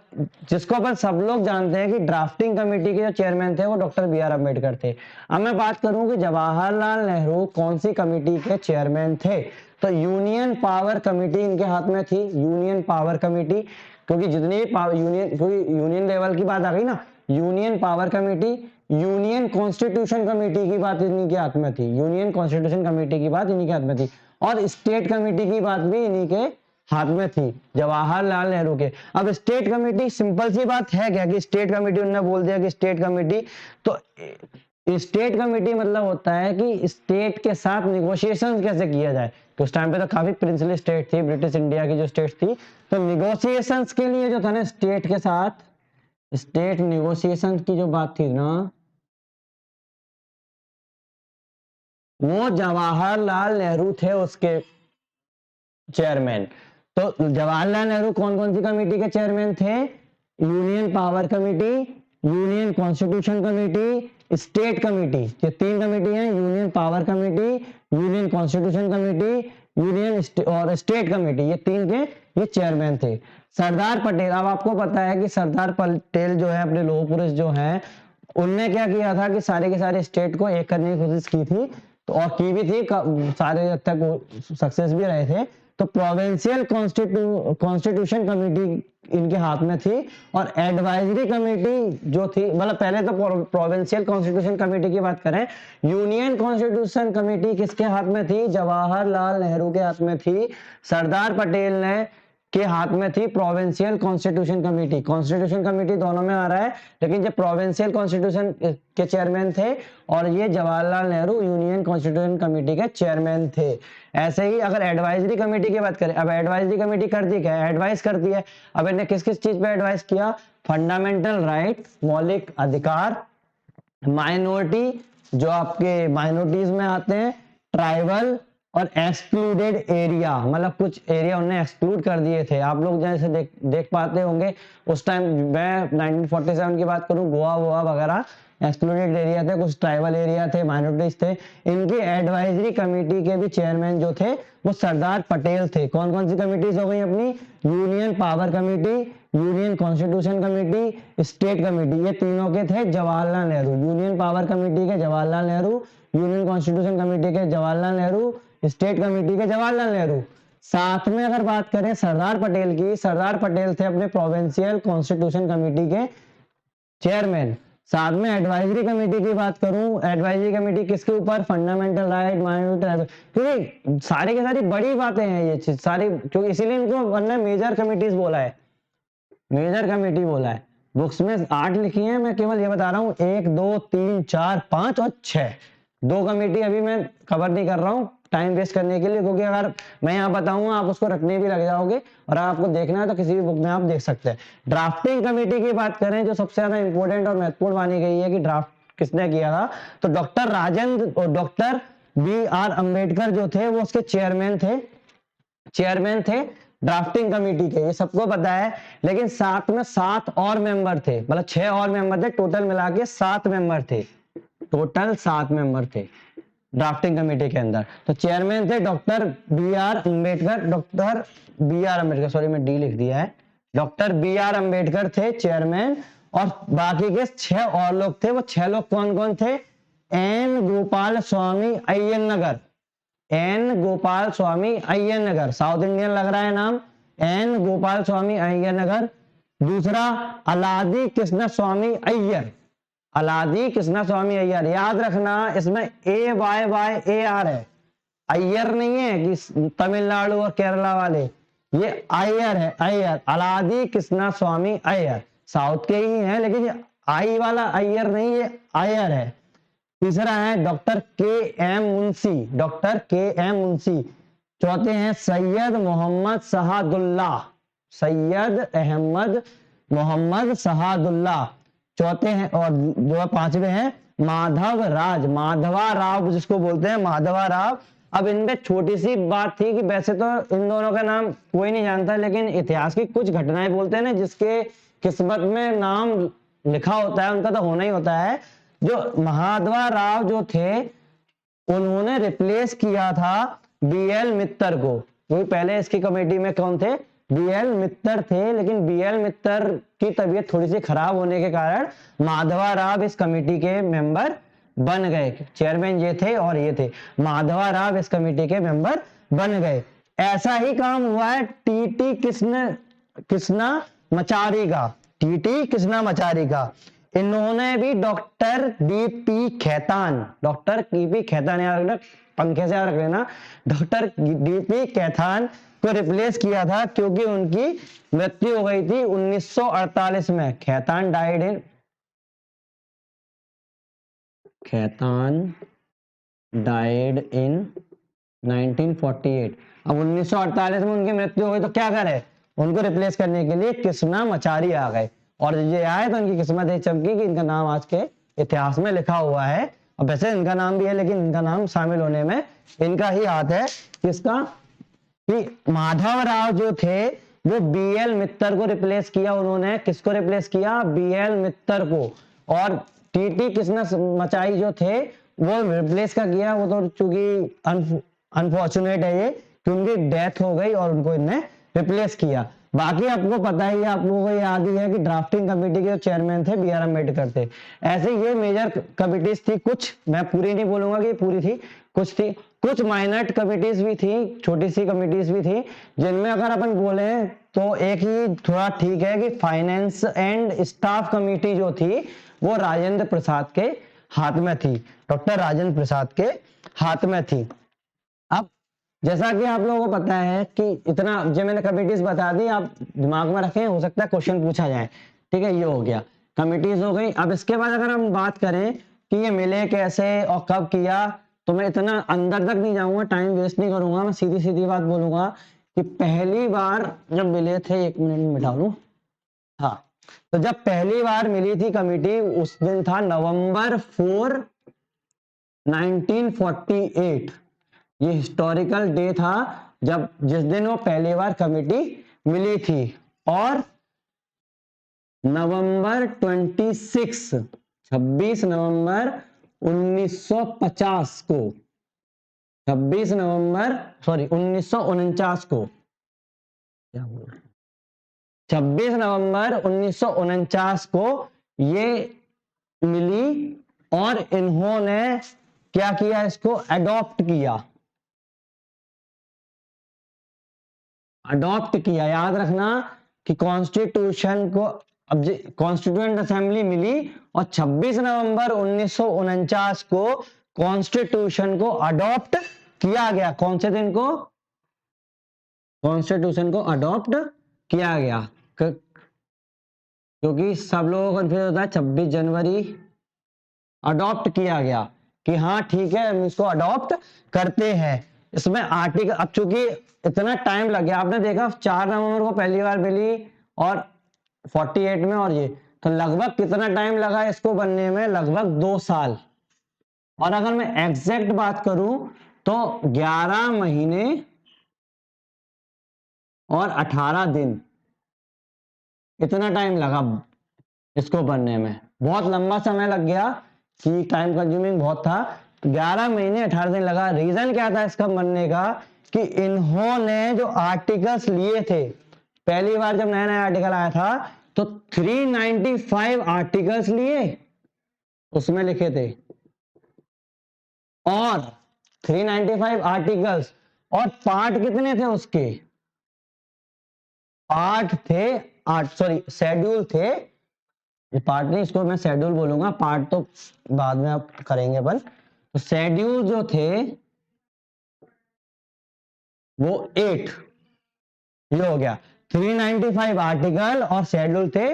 जिसको अपन सब लोग जानते हैं कि ड्राफ्टिंग कमेटी के जो चेयरमैन थे वो डॉक्टर बी आर अम्बेडकर थे। अब मैं बात करूं कि जवाहरलाल नेहरू कौन सी कमेटी के चेयरमैन थे, तो यूनियन पावर कमेटी इनके हाथ में थी, यूनियन पावर कमेटी, क्योंकि जितनी यूनियन लेवल की बात आ गई ना, union power committee, union constitution committee की बात इन्हीं के हाथ में थी, यूनियन कॉन्स्टिट्यूशन कमेटी की बात इन्हीं के हाथ में थी, और स्टेट कमेटी की बात भी इन्हीं के हाथ में थी, जवाहरलाल नेहरू के। अब स्टेट कमेटी, सिंपल सी बात है क्या कि स्टेट कमेटी, उन्होंने बोल दिया कि स्टेट कमेटी, तो स्टेट कमेटी मतलब होता है कि स्टेट के साथ निगोशिएशन कैसे किया जाए, तो उस टाइम पे तो काफी प्रिंसली स्टेट थी, ब्रिटिश इंडिया की जो स्टेट थी, तो निगोशिएशंस के लिए जो था ना स्टेट के साथ, स्टेट निगोशिएशन की जो बात थी ना, वो जवाहरलाल नेहरू थे उसके चेयरमैन। तो जवाहरलाल नेहरू कौन कौन सी कमेटी के चेयरमैन थे, union power committee, union constitution committee, state committee, ये तीन कमेटी है, union power committee, union constitution committee, union और स्टेट कमेटी, ये तीन के ये चेयरमैन थे। सरदार पटेल, अब आपको पता है कि सरदार पटेल जो है अपने लोह पुरुष जो है, उनने क्या किया था कि सारे के सारे स्टेट को एक करने की कोशिश की थी, तो और की भी थी, सारे हद तक सक्सेस भी रहे थे। तो प्रोविंशियल कॉन्स्टिट्यूशन कमेटी इनके हाथ में थी, और एडवाइजरी कमेटी जो थी, मतलब पहले तो प्रोविंशियल कॉन्स्टिट्यूशन कमेटी की बात करें, यूनियन कॉन्स्टिट्यूशन कमेटी किसके हाथ में थी, जवाहरलाल नेहरू के हाथ में थी। सरदार पटेल ने के हाथ में थी provincial constitution committee, constitution committee दोनों में आ रहा है, लेकिन जब प्रोविंशियल कॉन्स्टिट्यूशन के चेयरमैन थे, और ये Jawaharlal Nehru union constitution committee के चेयरमैन थे। ऐसे ही अगर एडवाइजरी कमेटी की बात करें, अब एडवाइजरी कमेटी करती क्या है, एडवाइस करती है। अब इन्हें किस किस चीज पे एडवाइस किया, फंडामेंटल राइट, मौलिक अधिकार, माइनॉरिटी, जो आपके माइनॉरिटीज में आते हैं, ट्राइबल, और एक्सक्लूडेड एरिया, मतलब कुछ एरिया उन्होंने एक्सक्लूड कर दिए थे। आप लोग जैसे देख पाते होंगे उस टाइम, मैं 1947 की बात करूं, गोवा वगैरह एक्सक्लूडेड एरिया थे, कुछ ट्राइबल एरिया थे, माइनॉरिटीज थे। इनकी एडवाइजरी कमेटी के भी चेयरमैन जो थे वो सरदार पटेल थे। कौन कौन सी कमेटीज हो गई अपनी, union power committee, union constitution committee, state committee, ये तीनों के थे Jawaharlal Nehru. Union power committee के Jawaharlal Nehru, union constitution committee के जवाहरलाल नेहरू, स्टेट कमेटी के जवाहरलाल नेहरू। साथ में अगर बात करें सरदार पटेल की, सरदार पटेल थे अपने प्रोविंशियल कॉन्स्टिट्यूशन कमेटी के चेयरमैन। साथ में एडवाइजरी कमेटी की बात करूं, एडवाइजरी कमेटी किसके ऊपर, फंडामेंटल राइट, माइनॉरिटी, क्योंकि सारी की सारी बड़ी बातें हैं ये चीज सारी, क्योंकि इसीलिए इनको वरना मेजर कमिटीज बोला है, मेजर कमेटी बोला है। बुक्स में 8 लिखी है, मैं केवल ये बता रहा हूँ 1 2 3 4 5 और 6, 2 कमेटी अभी मैं कवर नहीं कर रहा हूँ टाइम वेस्ट करने के लिए, क्योंकि अगर मैं यहाँ बताऊंगा आप उसको रखने भी लग जाओगे, और आपको देखना है तो किसी भी बुक में आप देख सकते हैं। ड्राफ्टिंग कमेटी की बात करें, जो सबसे ज्यादा इंपॉर्टेंट और महत्वपूर्ण मानी गई है कि ड्राफ्ट किसने किया था, तो डॉक्टर राजेंद्र और डॉक्टर बी आर अम्बेडकर जो थे वो उसके चेयरमैन थे ड्राफ्टिंग कमेटी के, ये सबको पता है। लेकिन साथ में 7 और मेंबर थे, मतलब 6 और मेंबर थे, टोटल मिला के 7 मेंबर थे, टोटल 7 मेंबर थे ड्राफ्टिंग कमेटी के अंदर। तो चेयरमैन थे doctor B R Ambedkar, sorry मैं डी लिख दिया है, डॉक्टर बी आर अम्बेडकर थे चेयरमैन, और बाकी के 6 और लोग थे। वो 6 लोग कौन कौन थे, एन गोपाल स्वामी अय्यर नगर, साउथ इंडियन लग रहा है नाम, एन गोपाल स्वामी अय्यर नगर। दूसरा अलादी कृष्ण स्वामी अय्यर, याद रखना इसमें AYYAR है, अय्यर नहीं है कि तमिलनाडु और केरला वाले, ये अय्यर है, अय्यर, अलादी कृष्णा स्वामी अय्यर, साउथ के ही हैं, लेकिन ये आई वाला अय्यर नहीं, ये अय्यर है। तीसरा है डॉक्टर के एम मुंशी, चौथे हैं सैयद अहमद मोहम्मद शहादुल्ला, चौथे हैं, और जो 5वें हैं माधवा राव जिसको बोलते हैं माधवा राव। अब इनमें छोटी सी बात थी कि वैसे तो इन दोनों का नाम कोई नहीं जानता, लेकिन इतिहास की कुछ घटनाएं बोलते हैं ना, जिसके किस्मत में नाम लिखा होता है उनका तो होना ही होता है। जो माधवा राव जो थे उन्होंने रिप्लेस किया था BL मित्तर को, क्योंकि पहले इसकी कमेटी में कौन थे, बीएल मित्तर थे, लेकिन बीएल मित्तर की तबीयत थोड़ी सी खराब होने के कारण माधवा राव इस कमेटी के मेंबर बन गए। चेयरमैन ये थे और ये थे, माधवा राव इस कमेटी के मेंबर बन गए। ऐसा ही काम हुआ है टीटी कृष्णा मचारी का, टीटी कृष्णा मचारी का। इन्होंने भी doctor DP Khetan, doctor DP Khetan यार पंखे से याद रख लेना, डॉक्टर डीपी खेतान को रिप्लेस किया था, क्योंकि उनकी मृत्यु हो गई थी 1948 में। Khetan died in 1948। अब 1948 में उनकी मृत्यु हो गई, तो क्या करे, उनको रिप्लेस करने के लिए कृष्णा मचारी आ गए। और ये आए तो इनकी किस्मत ये चमकी कि इनका नाम आज के इतिहास में लिखा हुआ है। अब वैसे इनका नाम भी है, लेकिन इनका नाम शामिल होने में इनका ही हाथ है। किसका? कि माधव राव जो थे वो बीएल मित्तर को रिप्लेस किया उन्होंने। किसको रिप्लेस किया? बीएल मित्तर को। और टीटी कृष्णा मचाई जो थे वो रिप्लेस का किया, वो तो चूंकि अनफॉर्चुनेट है ये कि उनकी डेथ हो गई और उनको इनने रिप्लेस किया। बाकी आपको पता ही है, आप लोगों को याद ही है कि ड्राफ्टिंग कमेटी के चेयरमैन थे बी आर अम्बेडकर थे। ऐसे ये मेजर कमिटीज थी, कुछ मैं पूरी नहीं बोलूंगा कि पूरी थी, कुछ थी, कुछ माइनर कमिटीज भी थी, छोटी सी कमिटीज भी थी, जिनमें अगर अपन बोले तो एक ही थोड़ा ठीक है कि फाइनेंस एंड स्टाफ कमेटी जो थी वो राजेंद्र प्रसाद के हाथ में थी, डॉक्टर राजेंद्र प्रसाद के हाथ में थी। अब जैसा कि आप लोगों को पता है कि इतना जो मैंने कमिटीज बता दी, आप दिमाग में रखें, हो सकता है क्वेश्चन पूछा जाए। ठीक है, ये हो गया, कमिटीज हो गई। अब इसके बाद अगर हम बात करें कि ये मिले कैसे और कब किया, तो मैं इतना अंदर तक नहीं जाऊंगा, टाइम वेस्ट नहीं करूंगा, मैं सीधी सीधी बात बोलूंगा कि पहली बार जब मिले थे, 1 मिनट मिटा लूं, हाँ, तो जब पहली बार मिली थी कमिटी उस दिन था नवंबर 4 1948। ये हिस्टोरिकल डे था जब जिस दिन वो पहली बार कमिटी मिली थी। और नवंबर 26 नवंबर 1950 को, 1949 को, क्या बोल रहा हूं, 26 नवंबर 1949 को ये मिली और इन्होंने क्या किया, इसको अडॉप्ट किया। अडॉप्ट किया, याद रखना कि कॉन्स्टिट्यूशन को, अब कॉन्स्टिट्यूएंट असेंबली मिली और 26 नवंबर 1949 को कॉन्स्टिट्यूशन को अडॉप्ट किया गया। कौन से दिन को? कॉन्स्टिट्यूशन को अडॉप्ट किया गया, क्योंकि सब लोगों को कंफ्यूज होता है 26 जनवरी अडॉप्ट किया गया कि हाँ ठीक है हम इसको अडॉप्ट करते हैं। इसमें आर्टिकल, अब चूंकि इतना टाइम लग गया, आपने देखा 4 नवंबर को पहली बार मिली और 48 में, और ये तो लगभग कितना टाइम लगा इसको बनने में? लगभग 2 साल। और अगर मैं एग्जैक्ट बात करूं तो 11 महीने और 18 दिन, इतना टाइम लगा इसको बनने में। बहुत लंबा समय लग गया कि टाइम कंज्यूमिंग बहुत था, 11 महीने 18 दिन लगा। रीजन क्या था इसका बनने का? कि इन्होंने जो आर्टिकल्स लिए थे, पहली बार जब नया नया आर्टिकल आया था तो 395 आर्टिकल्स लिए, उसमें लिखे थे, और 395 आर्टिकल्स, और पार्ट कितने थे उसके? पार्ट थे 8, सॉरी शेड्यूल थे, पार्ट नहीं, इसको मैं शेड्यूल बोलूंगा, पार्ट तो बाद में आप करेंगे अपन। तो शेड्यूल जो थे वो 8, ये हो गया 395 आर्टिकल और शेड्यूल थे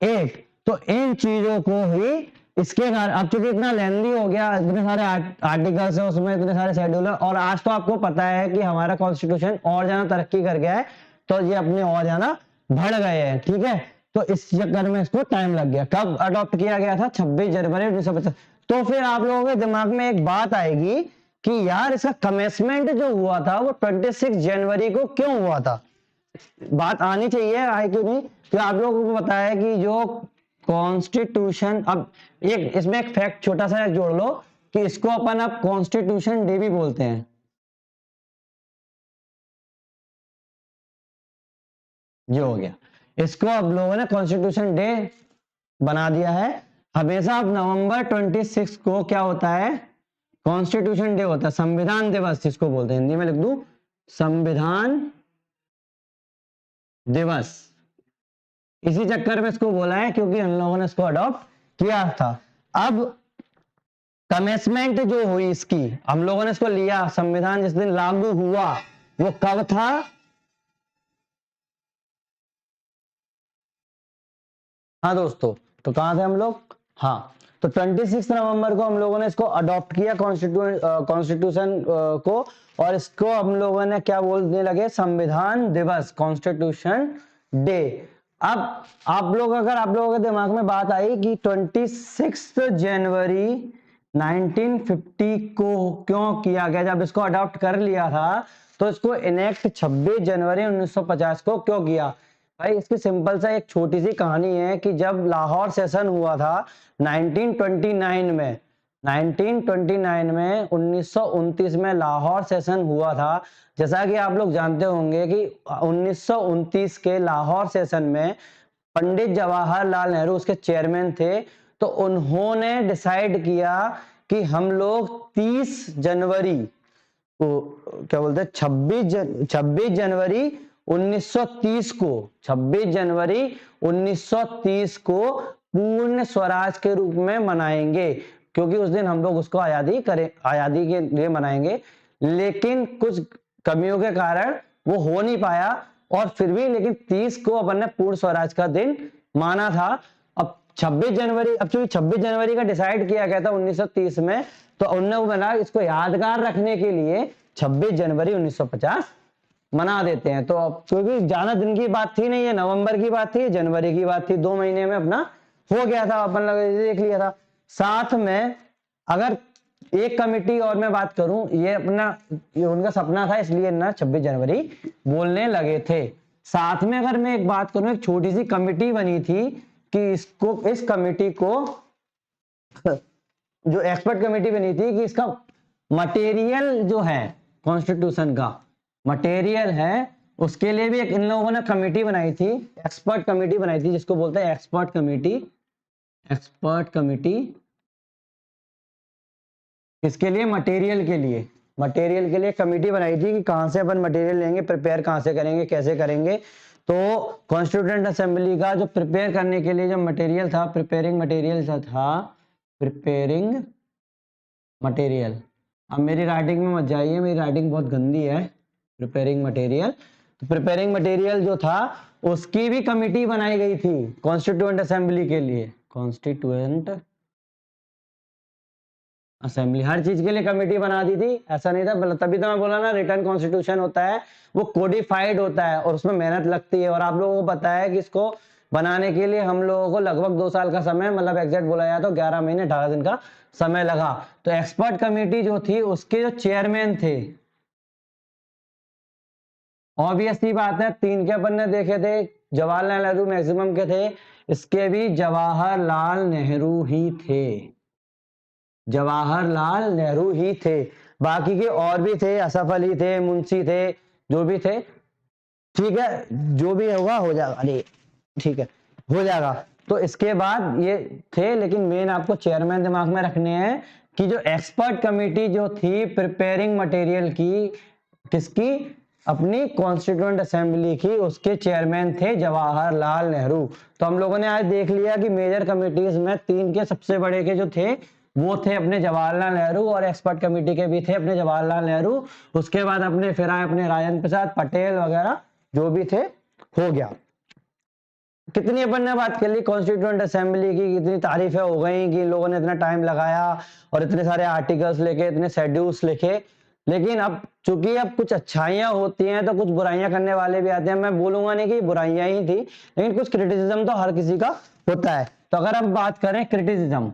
8। तो इन चीजों को ही इसके कारण, अब चूंकि इतना लेंदी हो गया, इतने सारे आर्टिकल्स है उसमें, इतने सारे शेड्यूल है, और आज तो आपको पता है कि हमारा कॉन्स्टिट्यूशन और ज्यादा तरक्की कर गया है, तो ये अपने और ज्यादा बढ़ गए हैं। ठीक है, तो इस चक्कर में इसको टाइम लग गया। कब अडॉप्ट किया गया था? 26 जनवरी 1950। तो फिर आप लोगों के दिमाग में एक बात आएगी कि यार इसका कमेंसमेंट जो हुआ था वो 26 जनवरी को क्यों हुआ था? बात आनी चाहिए, आए क्यों नहीं? तो आप लोगों को पता है कि जो कॉन्स्टिट्यूशन, अब एक इसमें एक फैक्ट छोटा सा जोड़ लो कि इसको अपन अब कॉन्स्टिट्यूशन डे भी बोलते हैं। ये हो गया। इसको अब लोगों ने कॉन्स्टिट्यूशन डे बना दिया है। हमेशा अब नवंबर 26 को क्या होता है, कॉन्स्टिट्यूशन डे होता है, संविधान दिवस जिसको बोलते हैं, हिंदी में लिख दूं संविधान दिवस। इसी चक्कर में इसको बोला है क्योंकि हम लोगों ने इसको अडॉप्ट किया था। अब कमेंसमेंट जो हुई इसकी, हम लोगों ने इसको लिया, संविधान जिस दिन लागू हुआ वो कब था, हाँ दोस्तों, तो कहां थे हम लोग, हाँ, तो 26 नवंबर को हम लोगों ने इसको अडॉप्ट किया कॉन्स्टिट्यूशन को, और इसको हम लोगों ने क्या बोलने लगे, संविधान दिवस, कॉन्स्टिट्यूशन डे। अब आप लोग, अगर आप लोगों के दिमाग में बात आई कि 26 जनवरी 1950 को क्यों किया गया, जब इसको अडॉप्ट कर लिया था तो इसको इनेक्ट 26 जनवरी 1950 को क्यों किया, भाई इसकी सिंपल सा एक छोटी सी कहानी है कि जब लाहौर सेशन हुआ था 1929 में, 1929 में लाहौर सेशन हुआ था। जैसा कि आप लोग जानते होंगे कि 1929 के लाहौर सेशन में पंडित जवाहरलाल नेहरू उसके चेयरमैन थे, तो उन्होंने डिसाइड किया कि हम लोग 30 जनवरी को, क्या बोलते हैं, 26 जनवरी 1930 को, 26 जनवरी 1930 को पूर्ण स्वराज के रूप में मनाएंगे, क्योंकि उस दिन हम लोग उसको आजादी के लिए मनाएंगे। लेकिन कुछ कमियों के कारण वो हो नहीं पाया, और फिर भी लेकिन 30 को अपन ने पूर्ण स्वराज का दिन माना था। अब 26 जनवरी, अब चूंकि 26 जनवरी का डिसाइड किया गया था 1930 में, तो उन्होंने बना इसको यादगार रखने के लिए 26 जनवरी 1950 मना देते हैं। तो अब क्योंकि ज्यादा दिन की बात थी नहीं, ये नवंबर की बात थी, जनवरी की बात थी, 2 महीने में अपना हो गया था, अपन देख लिया था। साथ में अगर एक कमिटी और मैं बात करूं, ये उनका सपना था, इसलिए ना 26 जनवरी बोलने लगे थे। साथ में अगर मैं एक बात करूं, एक छोटी सी कमिटी बनी थी कि इस कमिटी को जो एक्सपर्ट कमेटी बनी थी कि इसका मटेरियल जो है, कॉन्स्टिट्यूशन का मटेरियल है, उसके लिए भी एक इन लोगों ने कमेटी बनाई थी, एक्सपर्ट कमेटी बनाई थी, जिसको बोलते हैं एक्सपर्ट कमेटी। एक्सपर्ट कमेटी इसके लिए मटेरियल के लिए कमेटी बनाई थी कि कहां से अपन मटेरियल लेंगे, प्रिपेयर कहां से करेंगे, कैसे करेंगे। तो कॉन्स्टिट्यूएंट असेंबली का जो प्रिपेयर करने के लिए जो मटेरियल था, प्रिपेयरिंग मटेरियल, अब मेरी राइटिंग में मत जाइए, मेरी राइटिंग बहुत गंदी है। प्रिपेयरिंग मटेरियल, तो प्रिपेयरिंग मटेरियल जो था उसकी भी कमेटी बनाई गई थी कॉन्स्टिट्यूएंट असेंबली के लिए। कॉन्स्टिट्यूएंट असेंबली हर चीज के लिए कमेटी बना दी थी, ऐसा नहीं था, तभी तो मैं बोला ना, रिटर्न कॉन्स्टिट्यूशन होता है वो कोडिफाइड होता है और उसमें मेहनत लगती है। और आप लोगों को पता है कि इसको बनाने के लिए हम लोगों को लगभग 2 साल का समय, मतलब एग्जैक्ट बोला जाए तो 11 महीने 18 दिन का समय लगा। तो एक्सपर्ट कमेटी जो थी उसके जो चेयरमैन थे, ऑब्वियसली बात है, 3 के अपन ने देखे थे, जवाहरलाल नेहरू मैक्सिमम के थे, इसके भी जवाहरलाल नेहरू ही थे, जवाहरलाल नेहरू ही थे। बाकी के और भी थे, असफ अली थे, मुंशी थे, जो भी थे, ठीक है, जो भी होगा हो जाएगा, अरे ठीक है हो जाएगा। तो इसके बाद ये थे, लेकिन मेन आपको चेयरमैन दिमाग में रखने हैं कि जो एक्सपर्ट कमेटी जो थी प्रिपेयरिंग मटेरियल की, किसकी, अपनी कॉन्स्टिट्यूएंट असेंबली की, उसके चेयरमैन थे जवाहरलाल नेहरू। तो हम लोगों ने आज देख लिया कि मेजर कमिटीज में 3 के सबसे बड़े के जो थे वो थे अपने जवाहरलाल नेहरू, और एक्सपर्ट कमेटी के भी थे अपने जवाहरलाल नेहरू। उसके बाद अपने फिर आए अपने राजेंद्र प्रसाद पटेल वगैरह जो भी थे, हो गया। कितनी अपन ने बात कर ली कॉन्स्टिट्यूएंट असेंबली की, कितनी तारीफें हो गई कि इन लोगों ने इतना टाइम लगाया और इतने सारे आर्टिकल्स लेके, इतने शेड्यूल्स लिखे। लेकिन अब चूंकि अब कुछ अच्छाइयां होती हैं तो कुछ बुराइयां करने वाले भी आते हैं। मैं बोलूंगा नहीं कि बुराइयां ही थी, लेकिन कुछ क्रिटिसिज्म तो हर किसी का होता है। तो अगर हम बात करें क्रिटिसिज्म,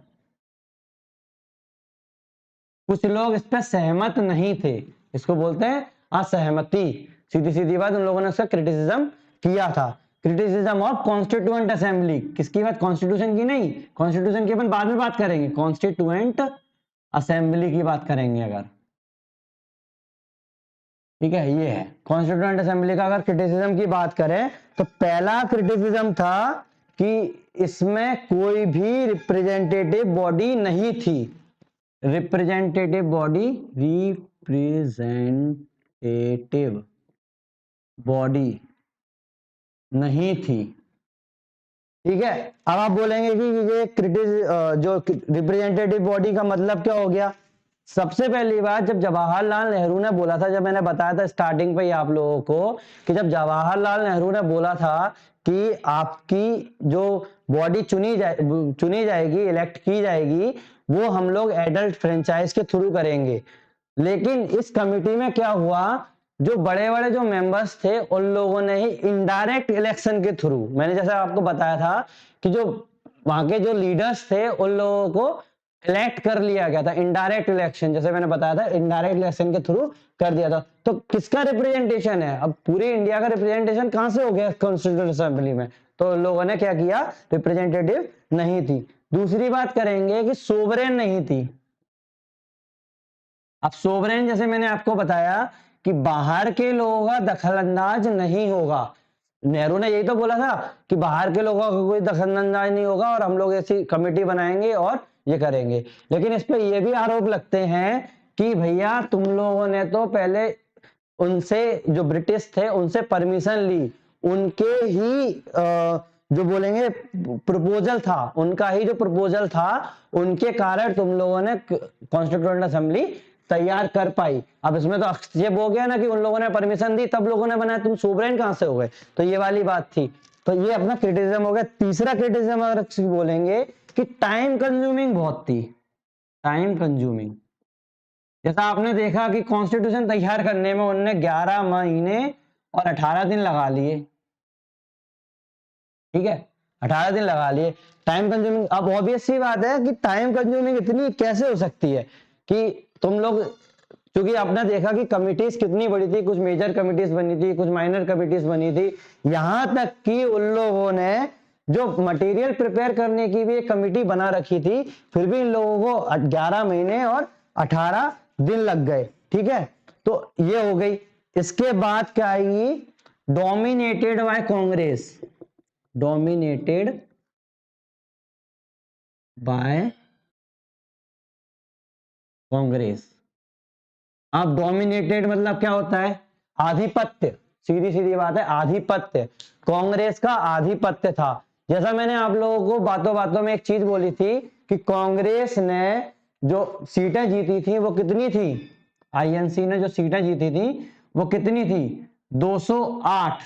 कुछ लोग इस पर सहमत नहीं थे, इसको बोलते हैं असहमति। सीधी सीधी बात, उन लोगों ने उसका क्रिटिसिज्म किया था। क्रिटिसिज्म ऑफ कॉन्स्टिट्यूएंट असेंबली, किसकी बात, कॉन्स्टिट्यूशन की नहीं, कॉन्स्टिट्यूशन की अपन बाद में बात करेंगे, कॉन्स्टिट्यूएंट असेंबली की बात करेंगे। अगर ठीक है, ये है कॉन्स्टिट्यूएंट असेंबली का। अगर क्रिटिसिज्म की बात करें तो पहला क्रिटिसिज्म था कि इसमें कोई भी रिप्रेजेंटेटिव बॉडी नहीं थी। रिप्रेजेंटेटिव बॉडी, रिप्रेजेंटेटिव बॉडी नहीं थी। ठीक है, अब आप बोलेंगे कि ये जो रिप्रेजेंटेटिव बॉडी का मतलब क्या हो गया। सबसे पहली बात, जब जवाहरलाल नेहरू ने बोला था, जब मैंने बताया था स्टार्टिंग पे ही आप लोगों को कि जब जवाहरलाल नेहरू ने बोला था कि आपकी जो बॉडी चुनी जाएगी, इलेक्ट की जाएगी, वो हम लोग एडल्ट फ्रेंचाइज के थ्रू करेंगे। लेकिन इस कमिटी में क्या हुआ, जो बड़े बड़े जो मेंबर्स थे उन लोगों ने ही इनडायरेक्ट इलेक्शन के थ्रू, मैंने जैसे आपको बताया था कि जो वहां के जो लीडर्स थे उन लोगों को इलेक्ट कर लिया गया था, इनडायरेक्ट इलेक्शन, जैसे मैंने बताया था इनडायरेक्ट इलेक्शन के थ्रू कर दिया था। तो किसका रिप्रेजेंटेशन है, अब पूरे इंडिया का रिप्रेजेंटेशन कहां से हो गया कॉन्स्टिट्यूएंट असेंबली में। तो लोगों ने क्या किया, रिप्रेजेंटेटिव नहीं थी। दूसरी बात करेंगे कि सोवरेन नहीं थी। अब सोवरेन, जैसे मैंने आपको बताया कि बाहर के लोगों का दखलंदाज नहीं होगा। नेहरू ने यही तो बोला था कि बाहर के लोगों का कोई दखलंदाज नहीं होगा और हम लोग ऐसी कमेटी बनाएंगे और ये करेंगे। लेकिन इस पे ये भी आरोप लगते हैं कि भैया तुम लोगों ने तो पहले उनसे, जो ब्रिटिश थे उनसे परमिशन ली, उनके ही जो बोलेंगे प्रपोजल था, उनका ही जो प्रपोजल था, उनके कारण तुम लोगों ने कॉन्स्टिट्यूएंट असेंबली तैयार कर पाई। अब इसमें तो आक्षेप हो गया ना कि उन लोगों ने परमिशन दी तब लोगों ने बनाया, तुम सोवरेन कहां से हो गए। तो ये वाली बात थी। तो ये अपना क्रिटिसिज्म हो गया। तीसरा क्रिटिसिज्म अगर बोलेंगे कि टाइम कंज्यूमिंग बहुत थी, टाइम कंज्यूमिंग। जैसा आपने देखा कि कॉन्स्टिट्यूशन तैयार करने में उन्होंने 11 महीने और 18 दिन लगा लिए। ठीक है, 18 दिन लगा लिए, टाइम कंज्यूमिंग। अब ऑब्वियस सी बात है कि टाइम कंज्यूमिंग इतनी कैसे हो सकती है कि तुम लोग, क्योंकि आपने देखा कि कमिटीज कितनी बड़ी थी, कुछ मेजर कमिटीज बनी थी, कुछ माइनर कमिटीज बनी थी, यहां तक कि उन लोगों ने जो मटेरियल प्रिपेयर करने की भी एक कमिटी बना रखी थी, फिर भी इन लोगों को 11 महीने और 18 दिन लग गए। ठीक है, तो ये हो गई। इसके बाद क्या आएगी, dominated by Congress, dominated by Congress. अब डोमिनेटेड मतलब क्या होता है, आधिपत्य, सीधी सीधी बात है, आधिपत्य। कांग्रेस का आधिपत्य था। जैसा मैंने आप लोगों को बातों बातों में एक चीज बोली थी कि कांग्रेस ने जो सीटें जीती थी वो कितनी थी, आईएनसी ने जो सीटें जीती थी वो कितनी थी, 208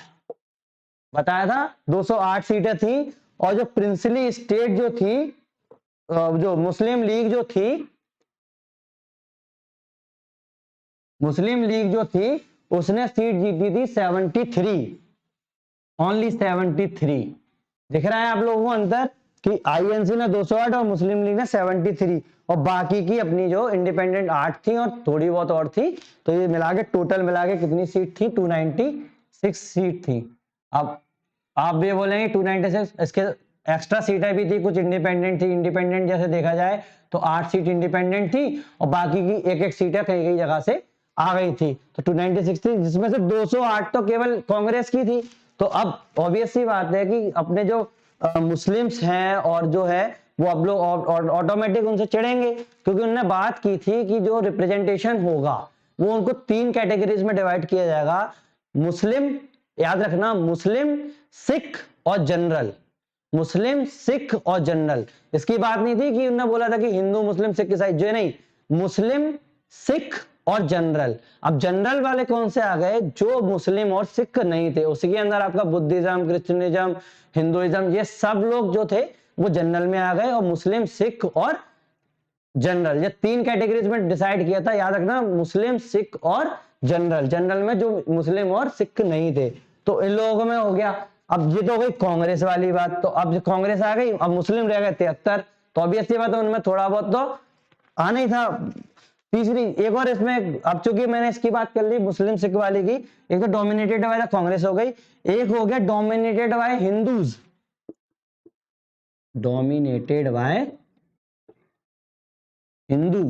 बताया था, 208 सीटें थी। और जो प्रिंसली स्टेट जो थी, जो मुस्लिम लीग जो थी, मुस्लिम लीग जो थी उसने सीट जीती थी 73, ओनली 73। दिख रहा है आप लोगों को अंतर कि आईएनसी ने 208 और मुस्लिम लीग ने 73, और बाकी की अपनी जो इंडिपेंडेंट 8 थी और थोड़ी बहुत और थी। तो ये मिला के टोटल मिला के कितनी सीट थी, 296 सीट थी। अब आप ये बोलेंगे 296, इसके एक्स्ट्रा सीटें भी थी, कुछ इंडिपेंडेंट थी। इंडिपेंडेंट जैसे देखा जाए तो 8 सीट इंडिपेंडेंट थी और बाकी की एक एक सीटें कई कई जगह से आ गई थी। तो 296 थी, जिसमें से 208 तो केवल कांग्रेस की थी। तो अब ऑब्वियस सी बात है कि अपने जो मुस्लिम्स हैं और जो है वो अब लोग ऑटोमेटिक उनसे चिढ़ेंगे, क्योंकि उन्होंने बात की थी कि जो रिप्रेजेंटेशन होगा वो उनको 3 कैटेगरीज में डिवाइड किया जाएगा। मुस्लिम, याद रखना, मुस्लिम, सिख और जनरल। मुस्लिम, सिख और जनरल। इसकी बात नहीं थी कि उन्होंने बोला था कि हिंदू मुस्लिम सिख ईसाई, जो नहीं, मुस्लिम, सिख और जनरल। अब जनरल वाले कौन से आ गए, जो मुस्लिम और सिख नहीं थे। उसी के अंदर आपका बुद्धिज्म, क्रिश्चियनिज्म, हिंदुइज्म, ये सब लोग जो थे वो जनरल में आ गए, और मुस्लिम, सिख और जनरल, ये 3 कैटेगरीज में डिसाइड किया था। याद रखना, मुस्लिम, सिख और जनरल। जनरल में जो मुस्लिम और सिख नहीं थे, तो इन लोगों में हो गया। अब ये तो हो गई कांग्रेस वाली बात। तो अब कांग्रेस आ गई, अब मुस्लिम रह गए 73। तो ऑब्वियसली बात है उनमें थोड़ा बहुत तो आना ही था। तीसरी एक और इसमें, अब चूंकि मैंने इसकी बात कर ली मुस्लिम सिख वाली की, एक तो डोमिनेटेड बाय कांग्रेस हो गई, एक हो गया dominated by Hindus, dominated by Hindu.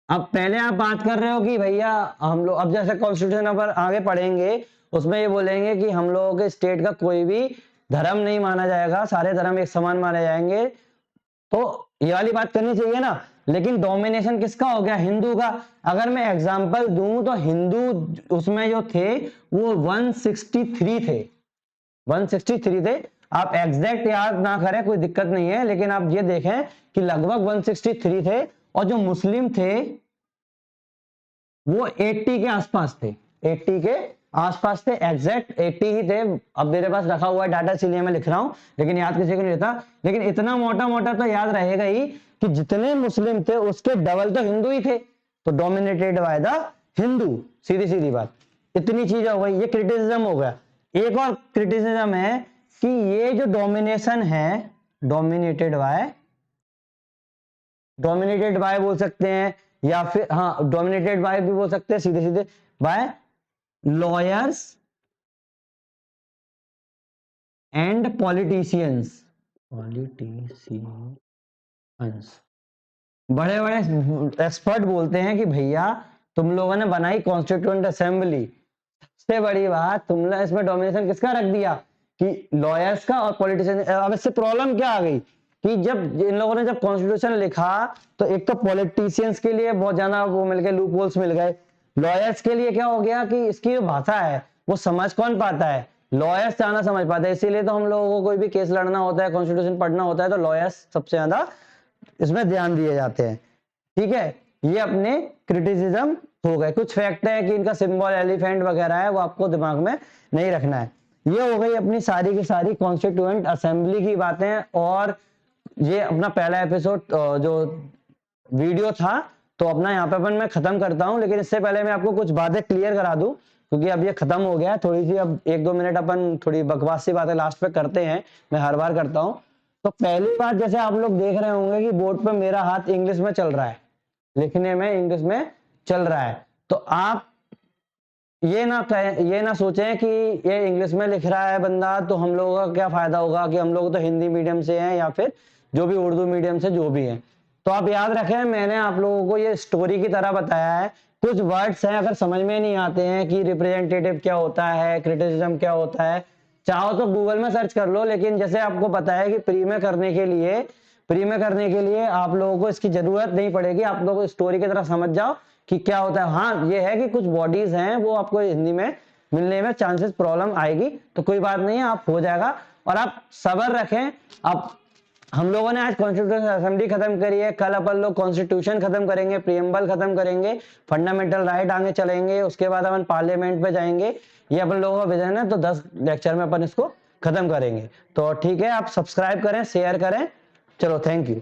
अब पहले आप बात कर रहे हो कि भैया हम लोग अब जैसे कॉन्स्टिट्यूशन पर आगे पढ़ेंगे उसमें ये बोलेंगे कि हम लोगों के स्टेट का कोई भी धर्म नहीं माना जाएगा, सारे धर्म एक समान माने जाएंगे, तो ये वाली बात करनी चाहिए ना। लेकिन डोमिनेशन किसका हो गया? हिंदू का। अगर मैं एग्जांपल दूं तो हिंदू उसमें जो थे वो 163 थे, 163 थे। आप एग्जैक्ट याद ना करें कोई दिक्कत नहीं है, लेकिन आप ये देखें कि लगभग 163 थे, और जो मुस्लिम थे वो 80 के आसपास थे, 80 के आसपास थे, एग्जैक्ट 80 ही थे। अब मेरे पास रखा हुआ है डाटा इसलिए मैं लिख रहा हूं, लेकिन याद किसी को नहीं रहता। लेकिन इतना मोटा मोटा तो याद रहेगा ही कि जितने मुस्लिम थे उसके डबल तो हिंदू ही थे, तो डोमिनेटेड बाय द हिंदू, सीधी सीधी बात। इतनी चीज हो गई, ये क्रिटिसिज्म हो गया। एक और क्रिटिसिज्म है कि ये जो डोमिनेशन है, डोमिनेटेड बाय बोल सकते हैं, या फिर हाँ डोमिनेटेड बाय भी बोल सकते हैं, सीधे सीधे बाय लॉयर्स एंड पॉलिटिशियंस। बड़े बड़े एक्सपर्ट बोलते हैं कि भैया तुम लोगों ने बनाई कॉन्स्टिट्यूएंट असेंबली, सबसे बड़ी बात तुमने इसमें डोमिनेशन किसका रख दिया कि लॉयर्स का और पॉलिटिशियन। अब इससे प्रॉब्लम क्या आ गई कि जब इन लोगों ने जब कॉन्स्टिट्यूशन लिखा तो एक तो पॉलिटिशियंस के लिए बहुत ज्यादा वो मिल गए, लूप होल्स मिल गए। लॉयर्स के लिए क्या हो गया कि इसकी जो भाषा है वो समझ कौन पाता है? लॉयर्स ज्यादा समझ पाते हैं। इसीलिए तो हम लोगों को कोई भी केस लड़ना होता है, कॉन्स्टिट्यूशन पढ़ना होता है, तो लॉयर्स सबसे ज्यादा इसमें ध्यान दिए जाते हैं। ठीक है, ये अपने क्रिटिसिज्म हो गए। कुछ फैक्ट है कि इनका सिंबल एलिफेंट वगैरह है, वो आपको दिमाग में नहीं रखना है। ये हो गई अपनी सारी की सारी कॉन्स्टिट्यूएंट असेंबली की बातें, और ये अपना पहला एपिसोड जो वीडियो था तो अपना यहाँ पे अपन मैं खत्म करता हूँ। लेकिन इससे पहले मैं आपको कुछ बातें क्लियर करा दूं, क्योंकि अब ये खत्म हो गया है। थोड़ी सी अब 1-2 मिनट अपन थोड़ी बकवास सी बातें लास्ट पे करते हैं, मैं हर बार करता हूँ। तो पहली बात, जैसे आप लोग देख रहे होंगे कि बोर्ड पे मेरा हाथ इंग्लिश में चल रहा है, लिखने में इंग्लिश में चल रहा है, तो आप ये ना सोचें कि ये इंग्लिश में लिख रहा है बंदा तो हम लोगों का क्या फायदा होगा, कि हम लोग तो हिंदी मीडियम से हैं या फिर जो भी उर्दू मीडियम से जो भी है। तो आप याद रखें, मैंने आप लोगों को ये स्टोरी की तरह बताया है। कुछ वर्ड्स हैं अगर समझ में नहीं आते हैं कि रिप्रेजेंटेटिव क्या होता है, क्रिटिसिज्म क्या होता है, चाहो तो गूगल में सर्च कर लो। लेकिन जैसे आपको पता है कि प्री में करने के लिए आप लोगों को इसकी जरूरत नहीं पड़ेगी, आप लोग स्टोरी की तरह समझ जाओ कि क्या होता है। हाँ ये है कि कुछ बॉडीज हैं वो आपको हिंदी में मिलने में चांसेस प्रॉब्लम आएगी, तो कोई बात नहीं है, आप हो जाएगा। और आप सब्र रखें। अब हम लोगों ने आज कॉन्स्टिट्यूशन असेंबली खत्म करी है, कल अपन लोग कॉन्स्टिट्यूशन खत्म करेंगे, प्रीएम्बल खत्म करेंगे, फंडामेंटल राइट आगे चलेंगे, उसके बाद अपन पार्लियामेंट पे जाएंगे। ये अपन लोगों का विजन है, तो 10 लेक्चर में अपन इसको खत्म करेंगे। तो ठीक है, आप सब्सक्राइब करें, शेयर करें। चलो, थैंक यू।